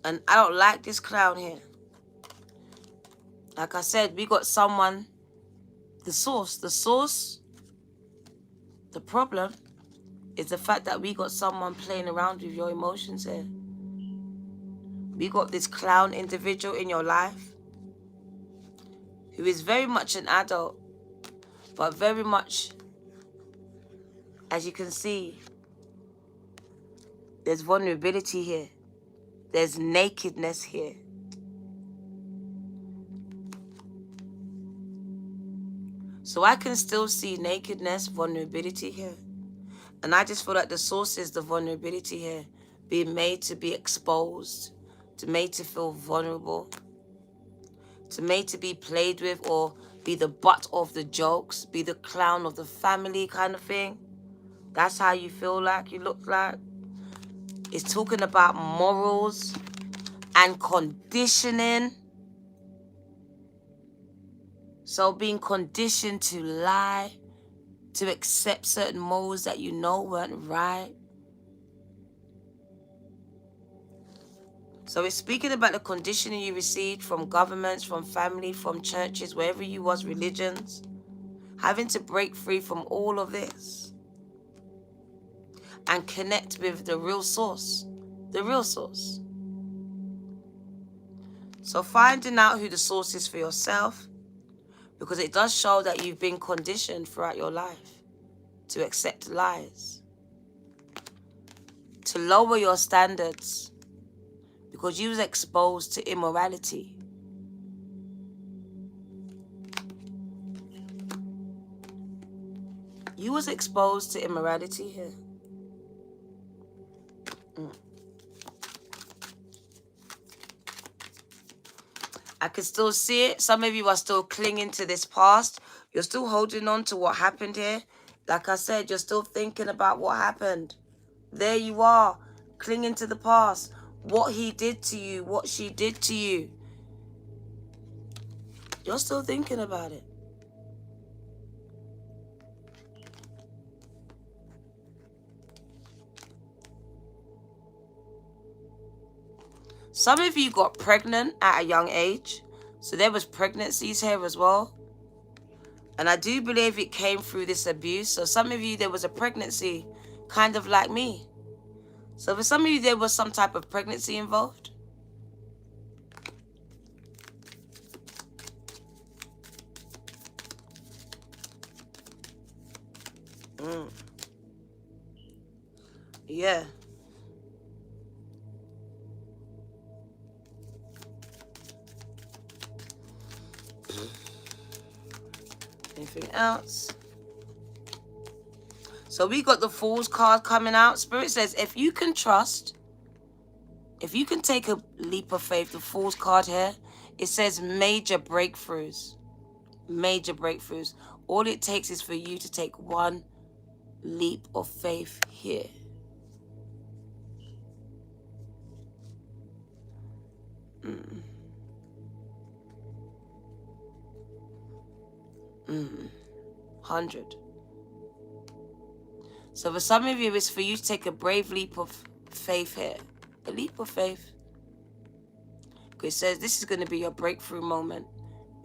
And I don't like this clown here. Like I said, we got someone, the source, the problem is the fact that we got someone playing around with your emotions here. We got this clown individual in your life who is very much an adult, but very much, as you can see, there's vulnerability here. There's nakedness here. So I can still see nakedness, vulnerability here. And I just feel like the source is the vulnerability here. Being made to be exposed, to made to feel vulnerable, to made to be played with or be the butt of the jokes, be the clown of the family kind of thing. That's how you feel like, you look like. It's talking about morals and conditioning. So being conditioned to lie, to accept certain morals that you know weren't right. So it's speaking about the conditioning you received from governments, from family, from churches, wherever you was, religions. Having to break free from all of this. And connect with the real source. The real source. So finding out who the source is for yourself. Because it does show that you've been conditioned throughout your life to accept lies. To lower your standards. Because you was exposed to immorality. You was exposed to immorality here. I can still see it. Some of you are still clinging to this past. You're still holding on to what happened here. Like I said, you're still thinking about what happened. There you are, clinging to the past. What he did to you, what she did to you. You're still thinking about it. Some of you got pregnant at a young age. So there was pregnancies here as well. And I do believe it came through this abuse. So some of you, there was a pregnancy kind of like me. So for some of you, there was some type of pregnancy involved. Yeah. Anything else? So we got the Fool's card coming out. Spirit says, if you can trust, if you can take a leap of faith, the Fool's card here, it says major breakthroughs. Major breakthroughs. All it takes is for you to take one leap of faith here. Mm. 100. So for some of you, it's for you to take a brave leap of faith here. A leap of faith. Because it says this is going to be your breakthrough moment.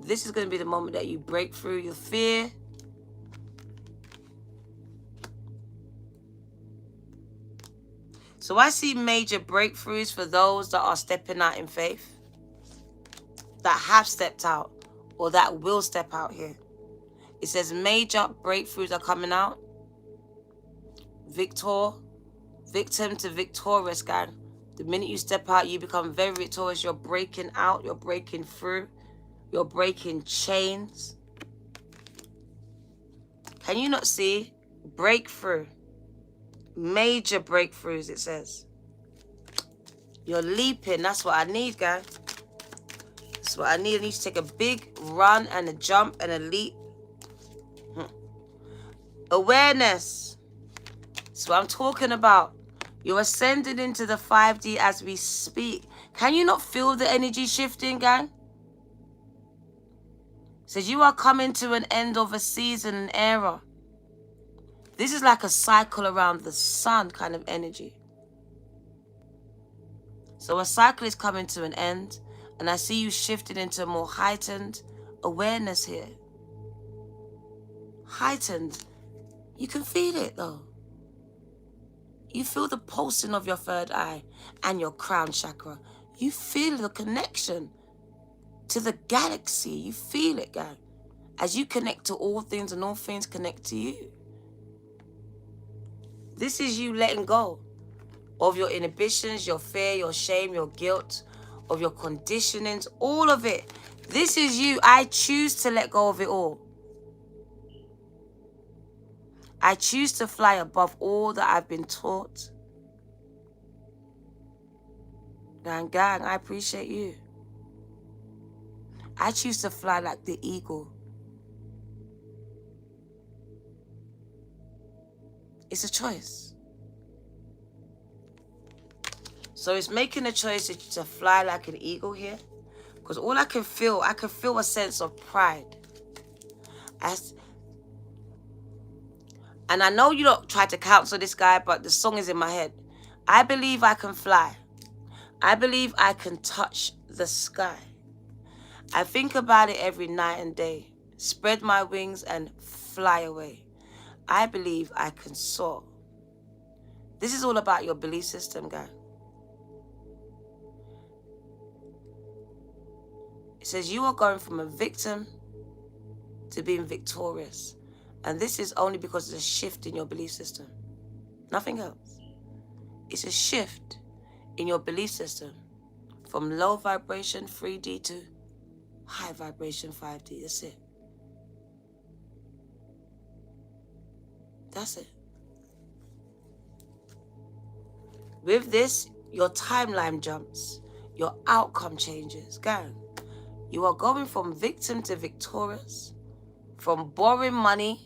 This is going to be the moment that you break through your fear. So I see major breakthroughs for those that are stepping out in faith. That have stepped out. Or that will step out here. It says major breakthroughs are coming out. Victim to victorious, gang. The minute you step out, you become very victorious. You're breaking out. You're breaking through. You're breaking chains. Can you not see? Breakthrough. Major breakthroughs, it says. You're leaping. That's what I need, guys. That's what I need. I need to take a big run and a jump and a leap. Awareness. That's what I'm talking about. You're ascending into the 5D as we speak. Can you not feel the energy shifting, gang? It says you are coming to an end of a season, an era. This is like a cycle around the sun kind of energy. So a cycle is coming to an end, and I see you shifting into a more heightened awareness here. Heightened. You can feel it, though. You feel the pulsing of your third eye and your crown chakra. You feel the connection to the galaxy. You feel it, gang. As you connect to all things and all things connect to you. This is you letting go of your inhibitions, your fear, your shame, your guilt, of your conditionings, all of it. This is you. I choose to let go of it all. I choose to fly above all that I've been taught. Gang, I appreciate you. I choose to fly like the eagle. It's a choice. So it's making a choice to fly like an eagle here. Because all I can feel a sense of pride. And I know you don't try to counsel this guy, but the song is in my head. I believe I can fly. I believe I can touch the sky. I think about it every night and day. Spread my wings and fly away. I believe I can soar. This is all about your belief system, guy. It says you are going from a victim to being victorious. And this is only because there's a shift in your belief system. Nothing else. It's a shift in your belief system from low vibration 3D to high vibration 5D. That's it. That's it. With this, your timeline jumps. Your outcome changes. Gang, you are going from victim to victorious. From borrowing money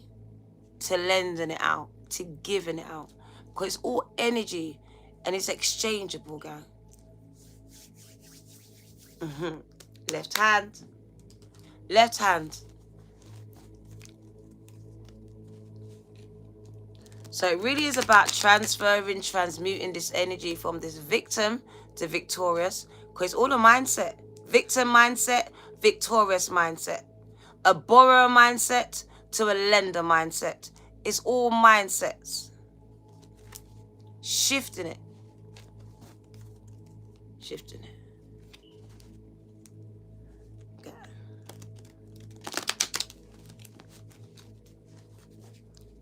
to lending it out, to giving it out. Because it's all energy and it's exchangeable, gang. Left hand. Left hand. So it really is about transferring, transmuting this energy from this victim to victorious. Because it's all a mindset. Victim mindset, victorious mindset. A borrower mindset to a lender mindset. It's all mindsets. Shifting it. Shifting it.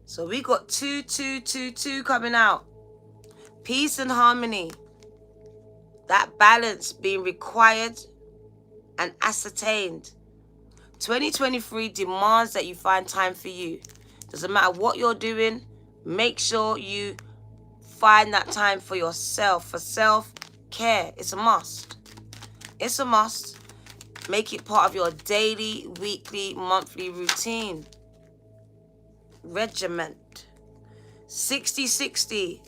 So we got 2222 coming out. Peace and harmony. That balance being required and ascertained. 2023 demands that you find time for you. Doesn't matter what you're doing, make sure you find that time for yourself, for self-care. It's a must. It's a must. Make it part of your daily, weekly, monthly routine. Regiment. 60-60.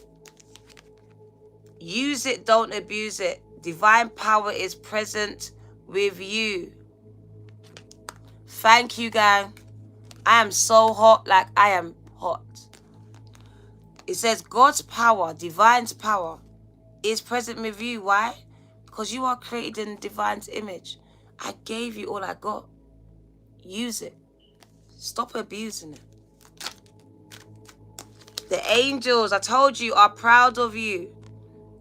Use it, don't abuse it. Divine power is present with you. Thank you, gang. I am so hot, like I am hot. It says God's power, divine's power, is present with you. Why? Because you are created in divine's image. I gave you all I got. Use it. Stop abusing it. The angels, I told you, are proud of you.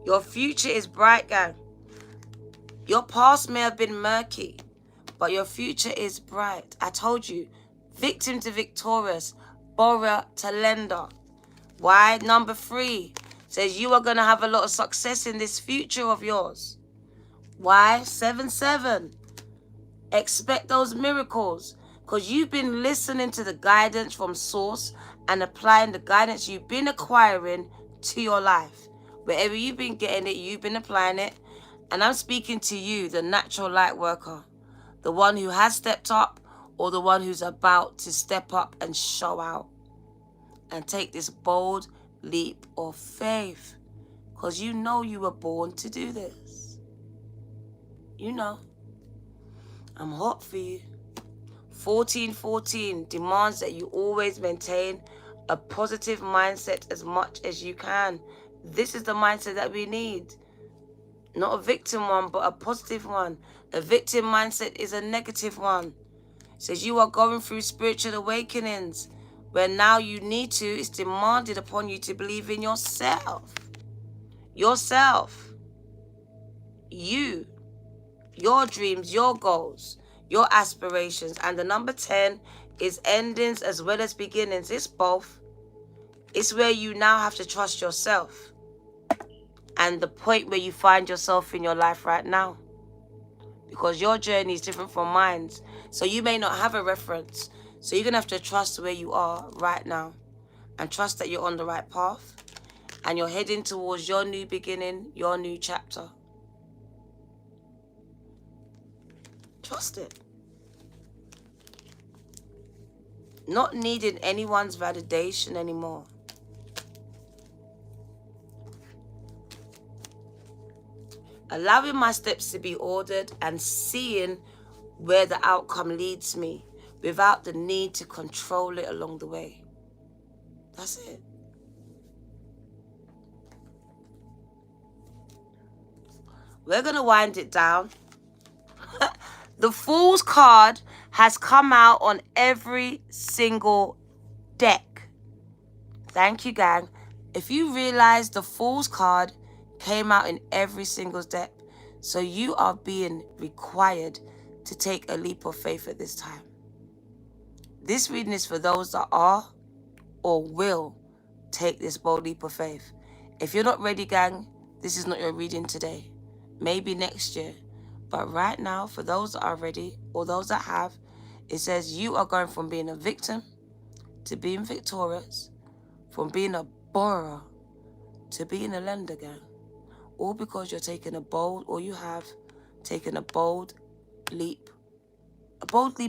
Your future is bright, gang. Your past may have been murky, but your future is bright. I told you, victim to victorious, borrower to lender. Why? Number 3 says you are going to have a lot of success in this future of yours. Why? 7-7. Expect those miracles because you've been listening to the guidance from source and applying the guidance you've been acquiring to your life. Wherever you've been getting it, you've been applying it. And I'm speaking to you, the natural light worker, the one who has stepped up or the one who's about to step up and show out and take this bold leap of faith because you know you were born to do this. You know. I'm hot for you. 14-14 demands that you always maintain a positive mindset as much as you can. This is the mindset that we need. Not a victim one, but a positive one. A victim mindset is a negative one. It says you are going through spiritual awakenings where now you need to, it's demanded upon you to believe in yourself. Yourself. You. Your dreams, your goals, your aspirations. And the number 10 is endings as well as beginnings. It's both. It's where you now have to trust yourself and the point where you find yourself in your life right now. Because your journey is different from mine. So you may not have a reference. So you're going to have to trust where you are right now and trust that you're on the right path and you're heading towards your new beginning, your new chapter. Trust it. Not needing anyone's validation anymore. Allowing my steps to be ordered and seeing where the outcome leads me without the need to control it along the way. That's it. We're going to wind it down. The Fool's card has come out on every single deck. Thank you, gang. If you realize the Fool's card came out in every single deck, so you are being required to take a leap of faith at this time. This reading is for those that are or will take this bold leap of faith. If you're not ready, gang, this is not your reading today. Maybe next year. But right now, for those that are ready or those that have, it says you are going from being a victim to being victorious, from being a borrower to being a lender, gang. All because you're taking a bold, or you have taken a bold leap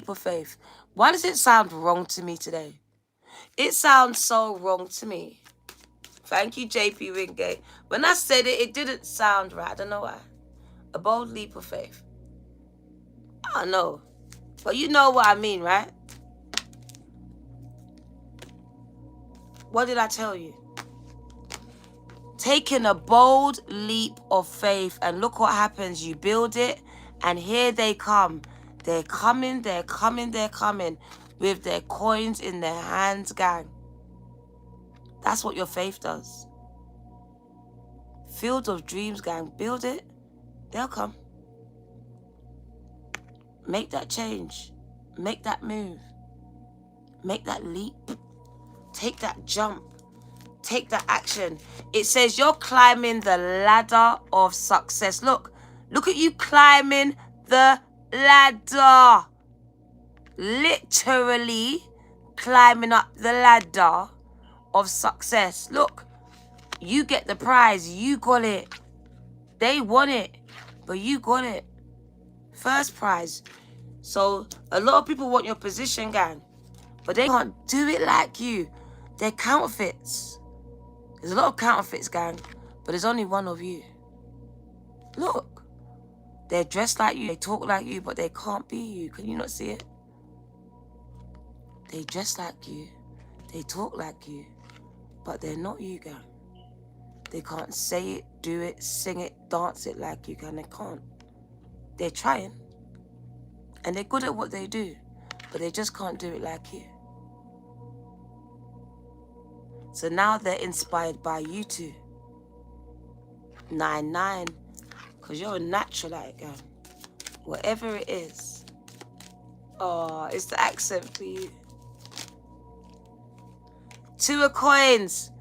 of faith. Why does it sound wrong to me today? It sounds so wrong to me. Thank you, JP Wingate. When I said it, it didn't sound right. I don't know why. A bold leap of faith. I don't know. But you know what I mean, right? What did I tell you? Taking a bold leap of faith, and look what happens. You build it, and here they come. They're coming, they're coming, they're coming with their coins in their hands, gang. That's what your faith does. Field of dreams, gang. Build it, they'll come. Make that change. Make that move. Make that leap. Take that jump. Take that action. It says you're climbing the ladder of success. Look at you climbing the ladder. Literally climbing up the ladder of success. Look, you get the prize. You got it. They won it, but you got it. First prize. So a lot of people want your position, gang, but they can't do it like you. They're counterfeits. There's a lot of counterfeits, gang, but there's only one of you. Look, they're dressed like you, they talk like you, but they can't be you. Can you not see it? They dress like you, they talk like you, but they're not you, gang. They can't say it, do it, sing it, dance it like you, gang. They can't. They're trying, and they're good at what they do, but they just can't do it like you. So now they're inspired by you two. 9-9, because you're a natural at it, girl. Whatever it is. Oh, it's the accent for you. 2 of coins.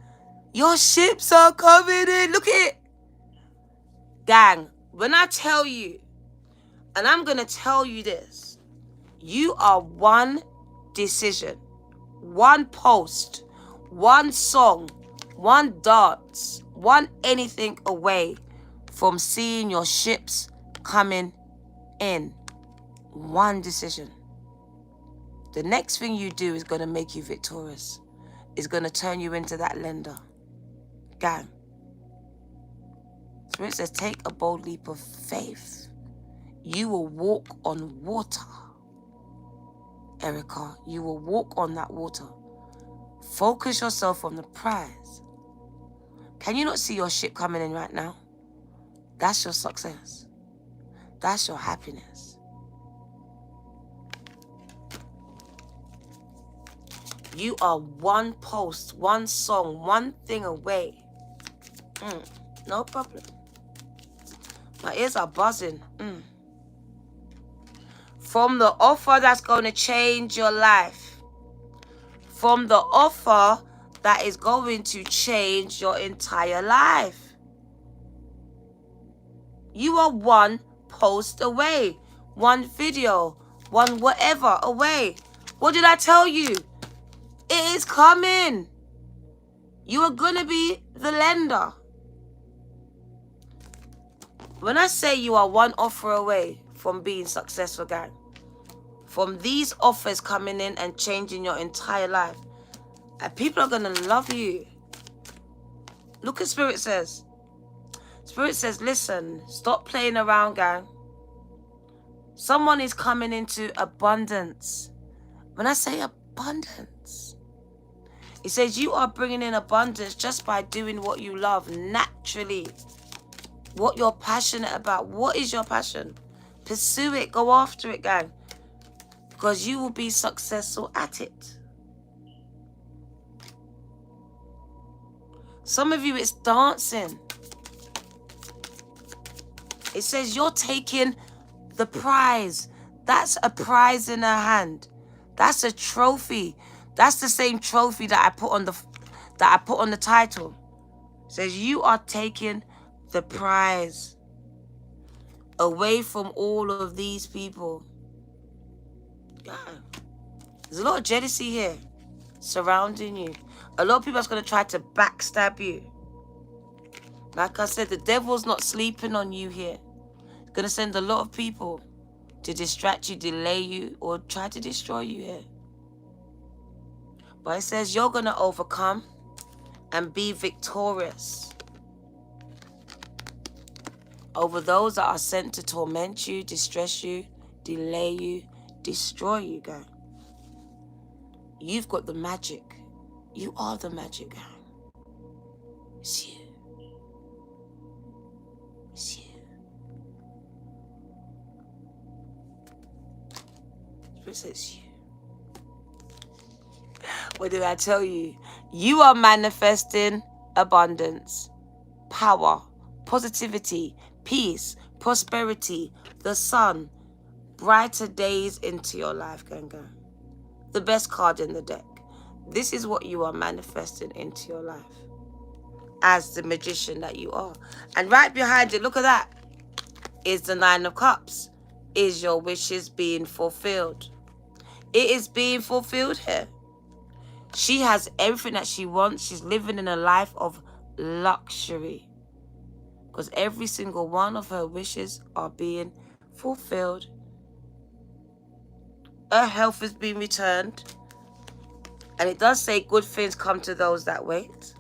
Your ships are coming in. Look at it. Gang, when I tell you, and I'm going to tell you this, you are one decision, one post, one song, one dance, one anything away from seeing your ships coming in. One decision. The next thing you do is going to make you victorious. It's going to turn you into that lender. Gang. Spirit says, take a bold leap of faith. You will walk on water. Erica, you will walk on that water. Focus yourself on the prize. Can you not see your ship coming in right now? That's your success. That's your happiness. You are one post, one song, one thing away. No problem. My ears are buzzing. From the offer that's going to change your life. From the offer that is going to change your entire life. You are one post away. One video. One whatever away. What did I tell you? It is coming. You are going to be the lender. When I say you are one offer away from being successful, gang, from these offers coming in and changing your entire life, and people are going to love you. Look at Spirit says. Spirit says, listen, stop playing around, gang. Someone is coming into abundance. When I say abundance, it says you are bringing in abundance just by doing what you love naturally. What you're passionate about. What is your passion? Pursue it. Go after it, gang. Because you will be successful at it. Some of you, it's dancing. It says you're taking the prize. That's a prize in her hand. That's a trophy. That's the same trophy that I put on the title. It says you are taking the prize away from all of these people. Yeah. There's a lot of jealousy here surrounding you. A lot of people are going to try to backstab you. Like I said, the devil's not sleeping on you here. He's going to send a lot of people to distract you, delay you, or try to destroy you here. But it says you're going to overcome and be victorious over those that are sent to torment you, distress you, delay you, destroy you, gang. You've got the magic. You are the magic, gang. It's you. It's you. Spirit says you. What did I tell you? You are manifesting abundance, power, positivity, peace, prosperity, the sun, brighter days into your life, gang. The best card in the deck. This is what you are manifesting into your life as the magician that you are. And right behind it, look at that, is the Nine of Cups. Is your wishes being fulfilled? It is being fulfilled here. She has everything that she wants. She's living in a life of luxury. Because every single one of her wishes are being fulfilled. Her health is being returned. And it does say good things come to those that wait.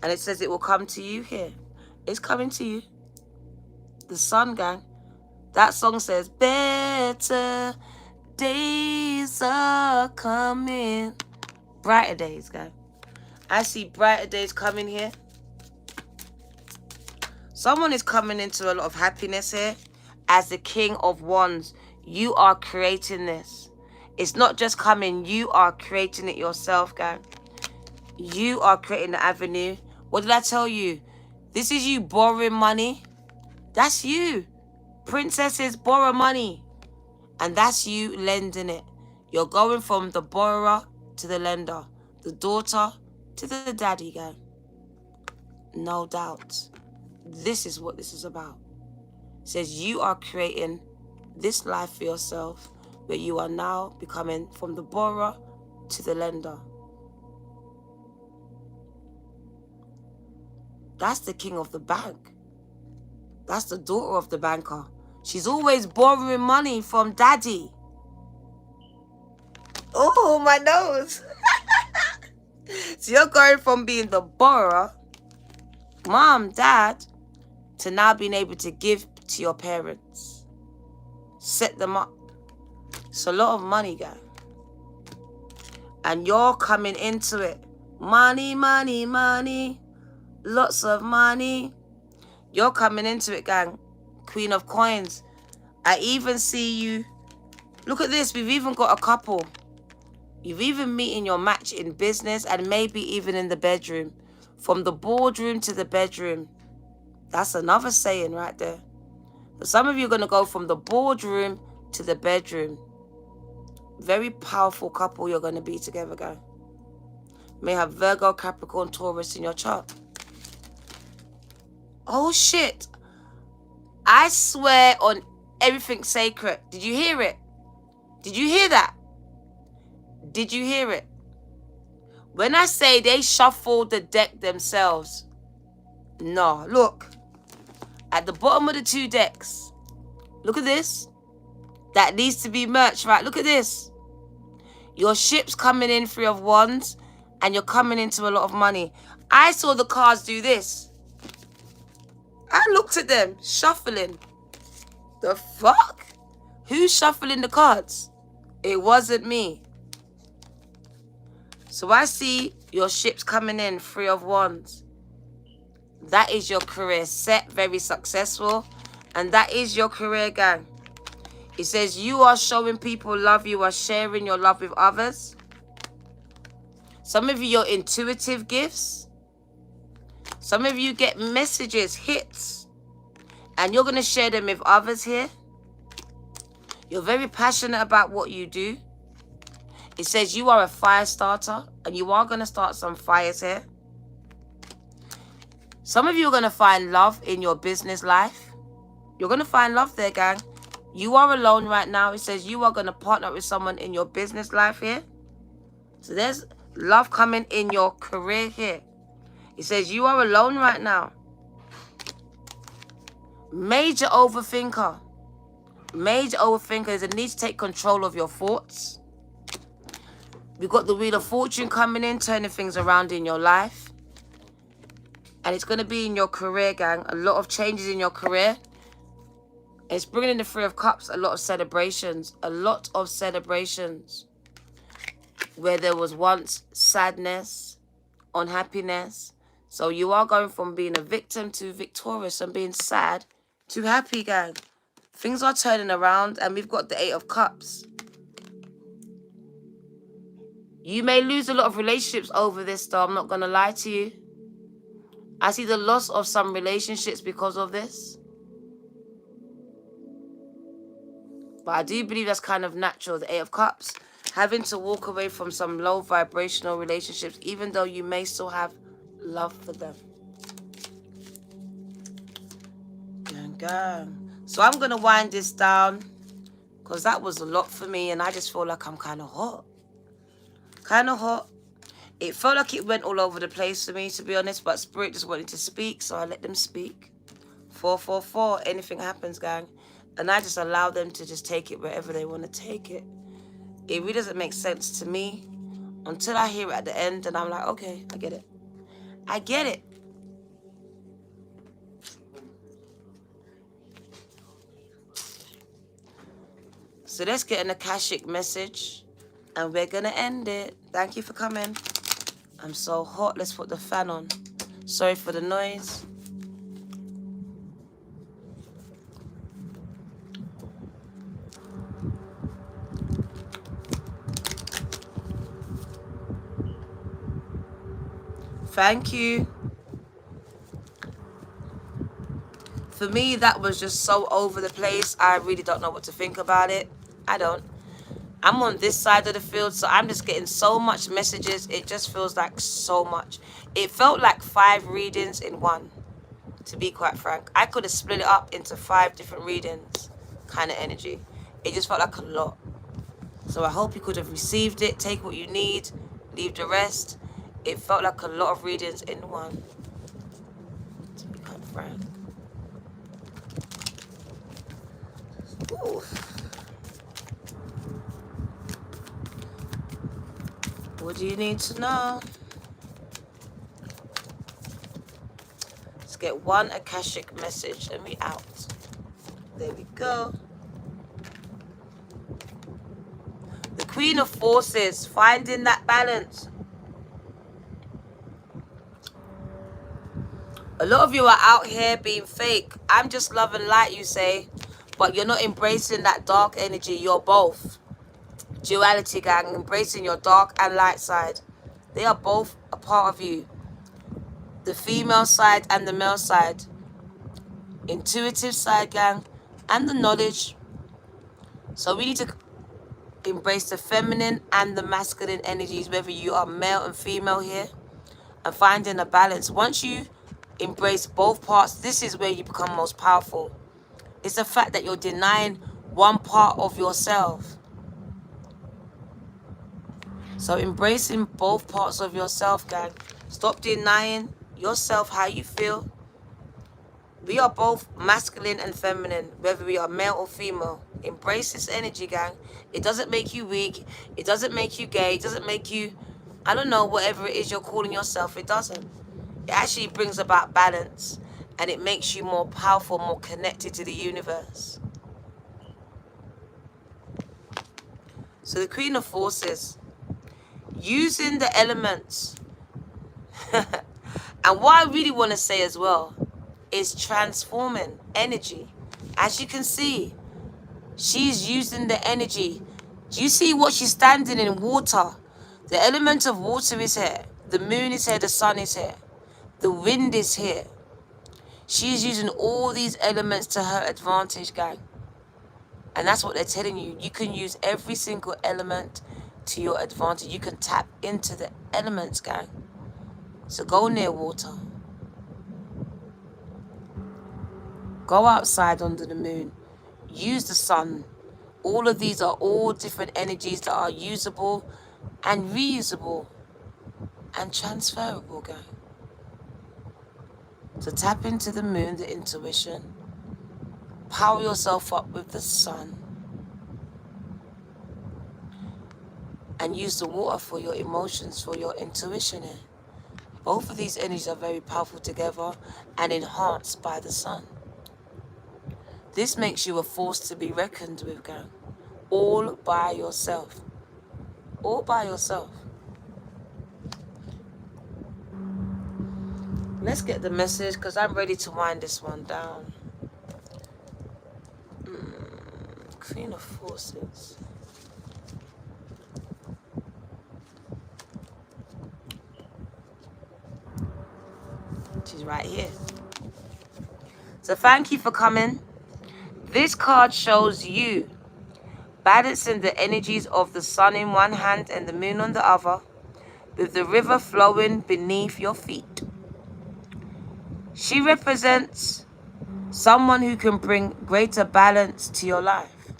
And it says it will come to you here. It's coming to you. The sun, gang. That song says, better days are coming. Brighter days, gang. I see brighter days coming here. Someone is coming into a lot of happiness here. As the King of Wands, you are creating this. It's not just coming. You are creating it yourself, gang. You are creating the avenue. What did I tell you? This is you borrowing money. That's you. Princesses borrow money. And that's you lending it. You're going from the borrower to the lender. The daughter to the daddy, gang. No doubt. This is what this is about. It says you are creating this life for yourself, where you are now becoming from the borrower to the lender. That's the king of the bank. That's the daughter of the banker. She's always borrowing money from daddy. Oh, my nose. So you're going from being the borrower, mom, dad, to now being able to give to your parents. Set them up. It's a lot of money, guys. And you're coming into it. Money, money, money. Lots of money. You're coming into it, gang. Queen of coins. I even see you. Look at this. We've even got a couple. You've even meeting your match in business and maybe even in the bedroom. From the boardroom to the bedroom. That's another saying right there. So some of you are going to go from the boardroom to the bedroom. Very powerful couple you're going to be together, guys. May have Virgo, Capricorn, Taurus in your chart. Oh, shit. I swear on everything sacred. Did you hear it? Did you hear that? Did you hear it? When I say they shuffled the deck themselves. No, look. At the bottom of the two decks. Look at this. That needs to be merch, right? Look at this. Your ship's coming in 3 of Wands. And you're coming into a lot of money. I saw the cards do this. I looked at them. Shuffling. The fuck? Who's shuffling the cards? It wasn't me. So I see your ship's coming in 3 of Wands. That is your career set. Very successful. And that is your career, gang. It says you are showing people love. You are sharing your love with others. Some of you, your intuitive gifts. Some of you get messages, hits. And you're going to share them with others here. You're very passionate about what you do. It says you are a fire starter. And you are going to start some fires here. Some of you are going to find love in your business life. You're going to find love there, gang. You are alone right now. It says you are going to partner with someone in your business life here. So there's love coming in your career here. It says you are alone right now. Major overthinker. Major overthinker is a need to take control of your thoughts. We've got the Wheel of Fortune coming in, turning things around in your life. And it's going to be in your career, gang. A lot of changes in your career. It's bringing in the 3 of Cups, a lot of celebrations. A lot of celebrations. Where there was once sadness, unhappiness. So you are going from being a victim to victorious and being sad to happy, gang. Things are turning around and we've got the 8 of Cups. You may lose a lot of relationships over this, though. I'm not going to lie to you. I see the loss of some relationships because of this. But I do believe that's kind of natural, the 8 of Cups. Having to walk away from some low vibrational relationships, even though you may still have love for them. Gang, gang. So I'm going to wind this down because that was a lot for me, and I just feel like I'm kind of hot. Kind of hot. It felt like it went all over the place for me, to be honest, but Spirit just wanted to speak, so I let them speak. 444, anything happens, gang. And I just allow them to just take it wherever they want to take it. It really doesn't make sense to me until I hear it at the end, and I'm like, okay, I get it. I get it. So let's get an Akashic message, and we're going to end it. Thank you for coming. I'm so hot. Let's put the fan on. Sorry for the noise. Thank you. For me, that was just so over the place. I really don't know what to think about it. I don't. I'm on this side of the field, so I'm just getting so much messages. It just feels like so much. It felt like 5 readings in one, to be quite frank. I could have split it up into 5 different readings kind of energy. It just felt like a lot. So I hope you could have received it. Take what you need, leave the rest. It felt like a lot of readings in one, to be quite frank. Ooh. What do you need to know? Let's get one Akashic message and we out. There we go. The Queen of Forces, finding that balance. A lot of you are out here being fake. I'm just love and light, you say, but you're not embracing that dark energy. You're both. Duality, gang, embracing your dark and light side. They are both a part of you. The female side and the male side. Intuitive side, gang, and the knowledge. So we need to embrace the feminine and the masculine energies, whether you are male and female here, and finding a balance. Once you embrace both parts, this is where you become most powerful. It's the fact that you're denying one part of yourself. So embracing both parts of yourself, gang. Stop denying yourself how you feel. We are both masculine and feminine, whether we are male or female. Embrace this energy, gang. It doesn't make you weak. It doesn't make you gay. It doesn't make you, I don't know, whatever it is you're calling yourself. It doesn't. It actually brings about balance, and it makes you more powerful, more connected to the universe. So the Queen of Forces, using the elements. And what I really want to say as well is transforming energy. As you can see, she's using the energy. Do you see what she's standing in? Water. The element of water is here. The moon is here. The sun is here. The wind is here. She's using all these elements to her advantage, gang. And that's what they're telling you. You can use every single element to your advantage. You can tap into the elements, gang. So go near water. Go outside under the moon. Use the sun. All of these are all different energies that are usable and reusable and transferable, gang. So tap into the moon, the intuition. Power yourself up with the sun. And use the water for your emotions, for your intuition here. Both of these energies are very powerful together and enhanced by the sun. This makes you a force to be reckoned with, gang. All by yourself. All by yourself. Let's get the message, because I'm ready to wind this one down. Queen of Forces. She's right here. So thank you for coming. This card shows you balancing the energies of the sun in one hand and the moon on the other, with the river flowing beneath your feet. She represents someone who can bring greater balance to your life.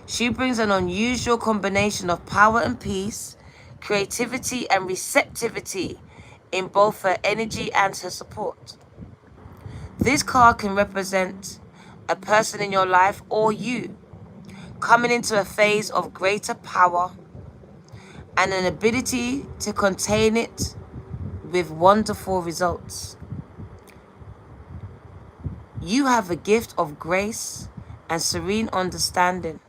She brings an unusual combination of power and peace, creativity and receptivity in both her energy and her support. This card can represent a person in your life or you coming into a phase of greater power and an ability to contain it with wonderful results. You have a gift of grace and serene understanding.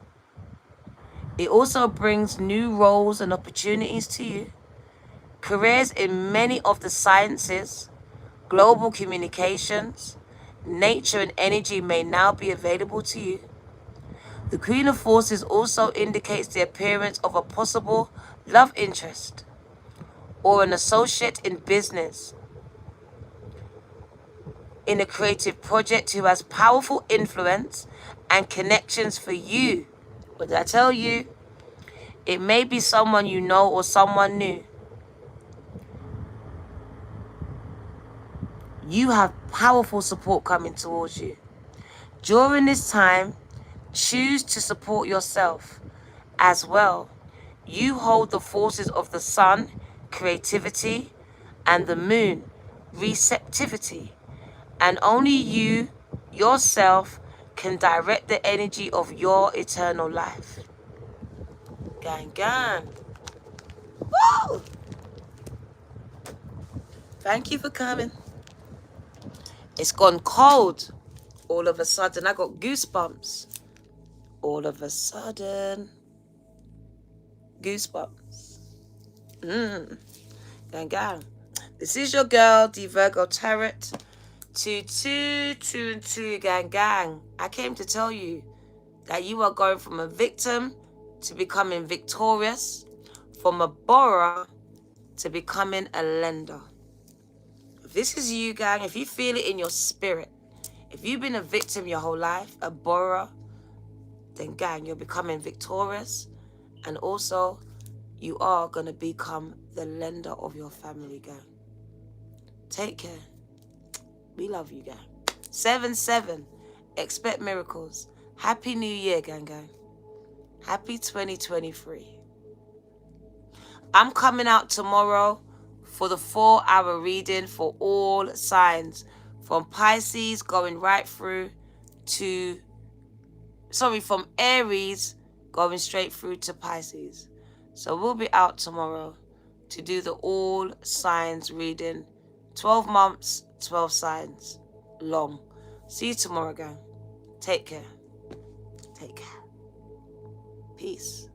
It also brings new roles and opportunities to you. Careers in many of the sciences, global communications, nature and energy may now be available to you. The Queen of Forces also indicates the appearance of a possible love interest or an associate in business, in a creative project who has powerful influence and connections for you. What did I tell you? It may be someone you know or someone new. You have powerful support coming towards you. During this time, choose to support yourself as well. You hold the forces of the sun, creativity, and the moon, receptivity. And only you, yourself, can direct the energy of your eternal life. Gang, gang. Woo! Thank you for coming. It's gone cold. All of a sudden, I got goosebumps. All of a sudden, goosebumps. Gang, gang. This is your girl, the Virgo Tarot. 2222, gang, gang. I came to tell you that you are going from a victim to becoming victorious, from a borrower to becoming a lender. If this is you, gang, if you feel it in your spirit, if you've been a victim your whole life, a borrower, then gang, you're becoming victorious, and also you are going to become the lender of your family, gang. Take care. We love you, gang. 7-7. Expect miracles. Happy New Year, gang, gang. Happy 2023. I'm coming out tomorrow for the 4-hour reading for all signs, from Pisces going right through to, from Aries going straight through to Pisces. So we'll be out tomorrow to do the all signs reading, 12 months, 12 signs long. See you tomorrow, gang. Take care. Take care. Peace.